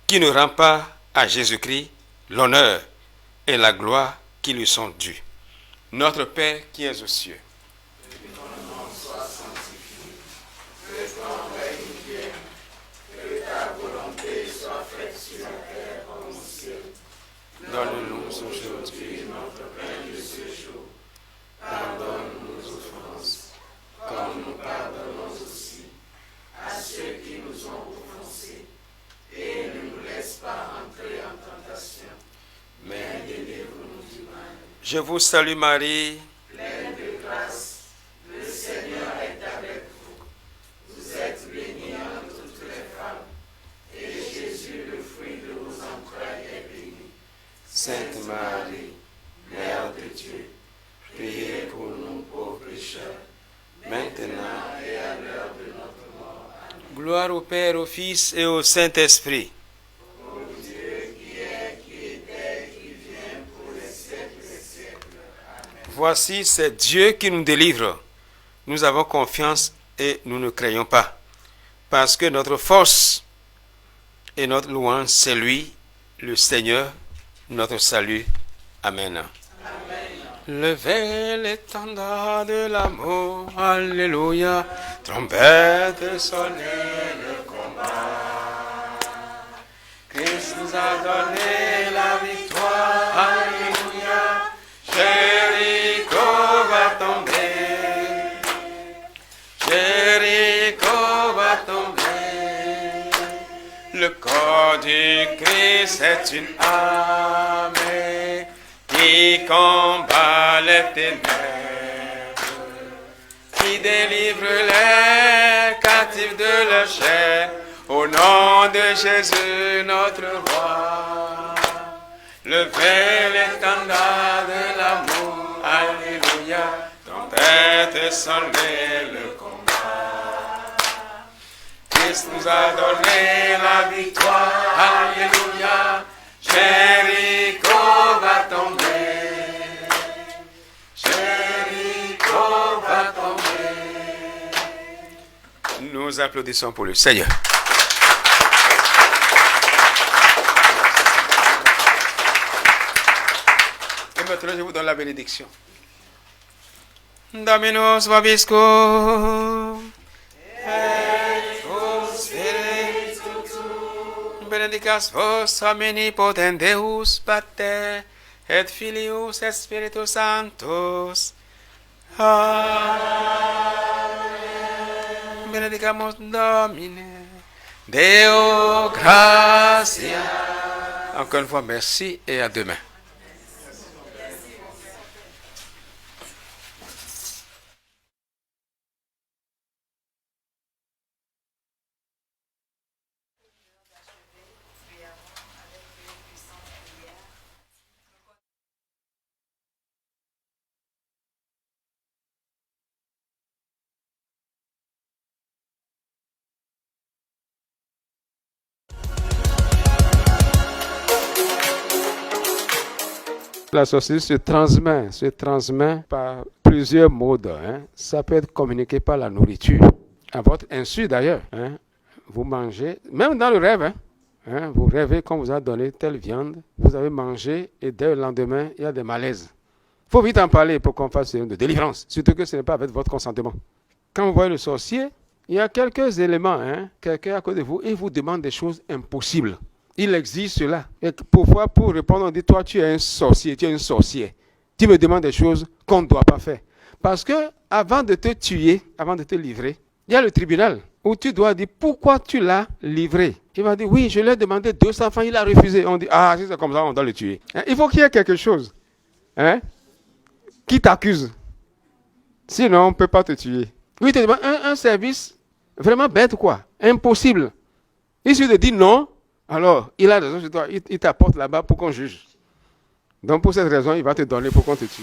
qui ne rend pas à Jésus-Christ l'honneur et la gloire qui lui sont dus. Notre Père qui es aux cieux, donne-nous aujourd'hui notre pain de ce jour. Pardonne nos offenses, comme nous pardonnons aussi à ceux qui nous ont offensés. Et ne nous laisse pas entrer en tentation, mais délivre-nous du mal. Je vous salue Marie, pleine de grâce, le Seigneur est avec vous. Vous êtes bénie entre toutes les femmes, et Jésus, le fruit de vos entrailles, est béni. Sainte Marie, Mère de Dieu, priez pour nous pauvres pécheurs, maintenant et à l'heure de notre mort. Amen. Gloire au Père, au Fils et au Saint-Esprit. Ô Dieu qui est, qui était, qui vient pour les siècles des siècles. Amen. Voici, c'est Dieu qui nous délivre. Nous avons confiance et nous ne craignons pas. Parce que notre force et notre louange, c'est lui, le Seigneur, notre salut. Amen. Amen. Levez l'étendard de l'amour, alléluia. Trompette, sonnez le combat. Christ nous a donné la victoire, alléluia. Jéricho va tomber. Jéricho va tomber. Le corps du Christ est une armée qui combat par les ténèbres, qui délivre les captifs de leur chair, au nom de Jésus notre roi. Levez l'étendard de l'amour, alléluia, trompette sonnez le combat. Christ nous a donné la victoire, alléluia, Jéricho va tomber, Jéricho va tomber. Nous applaudissons pour le Seigneur. Maintenant, je vous donne la bénédiction. Dominus vobiscum, et vos spiritus, benedicas vos omnipotent Deus, Pater, et Filius, et Spiritus Sanctus. Amen. Benedicamus Domine, Deo gratia. Encore une fois, merci et à demain. La sorcellerie se transmet par plusieurs modes. Hein. Ça peut être communiqué par la nourriture, à votre insu d'ailleurs. Hein. Vous mangez, même dans le rêve, hein, vous rêvez qu'on vous a donné telle viande, vous avez mangé et dès le lendemain, il y a des malaises. Il faut vite en parler pour qu'on fasse une de délivrance, surtout que ce n'est pas avec votre consentement. Quand vous voyez le sorcier, il y a quelques éléments. Hein. Quelqu'un à côté de vous, il vous demande des choses impossibles. Il existe cela. Et parfois, pour répondre, on dit, toi, tu es un sorcier, tu es un sorcier. Tu me demandes des choses qu'on ne doit pas faire. Parce que avant de te tuer, avant de te livrer, il y a le tribunal où tu dois dire pourquoi tu l'as livré. Il va dire, oui, je lui ai demandé 200 francs, il a refusé. On dit, ah, si c'est comme ça, on doit le tuer. Hein? Il faut qu'il y ait quelque chose qui t'accuse. Sinon, on ne peut pas te tuer. Oui, il te demande un service vraiment bête, quoi. Impossible. Il suffit de dire non. Alors, il a raison sur toi, il t'apporte là-bas pour qu'on juge. Donc, pour cette raison, il va te donner pour qu'on te tue.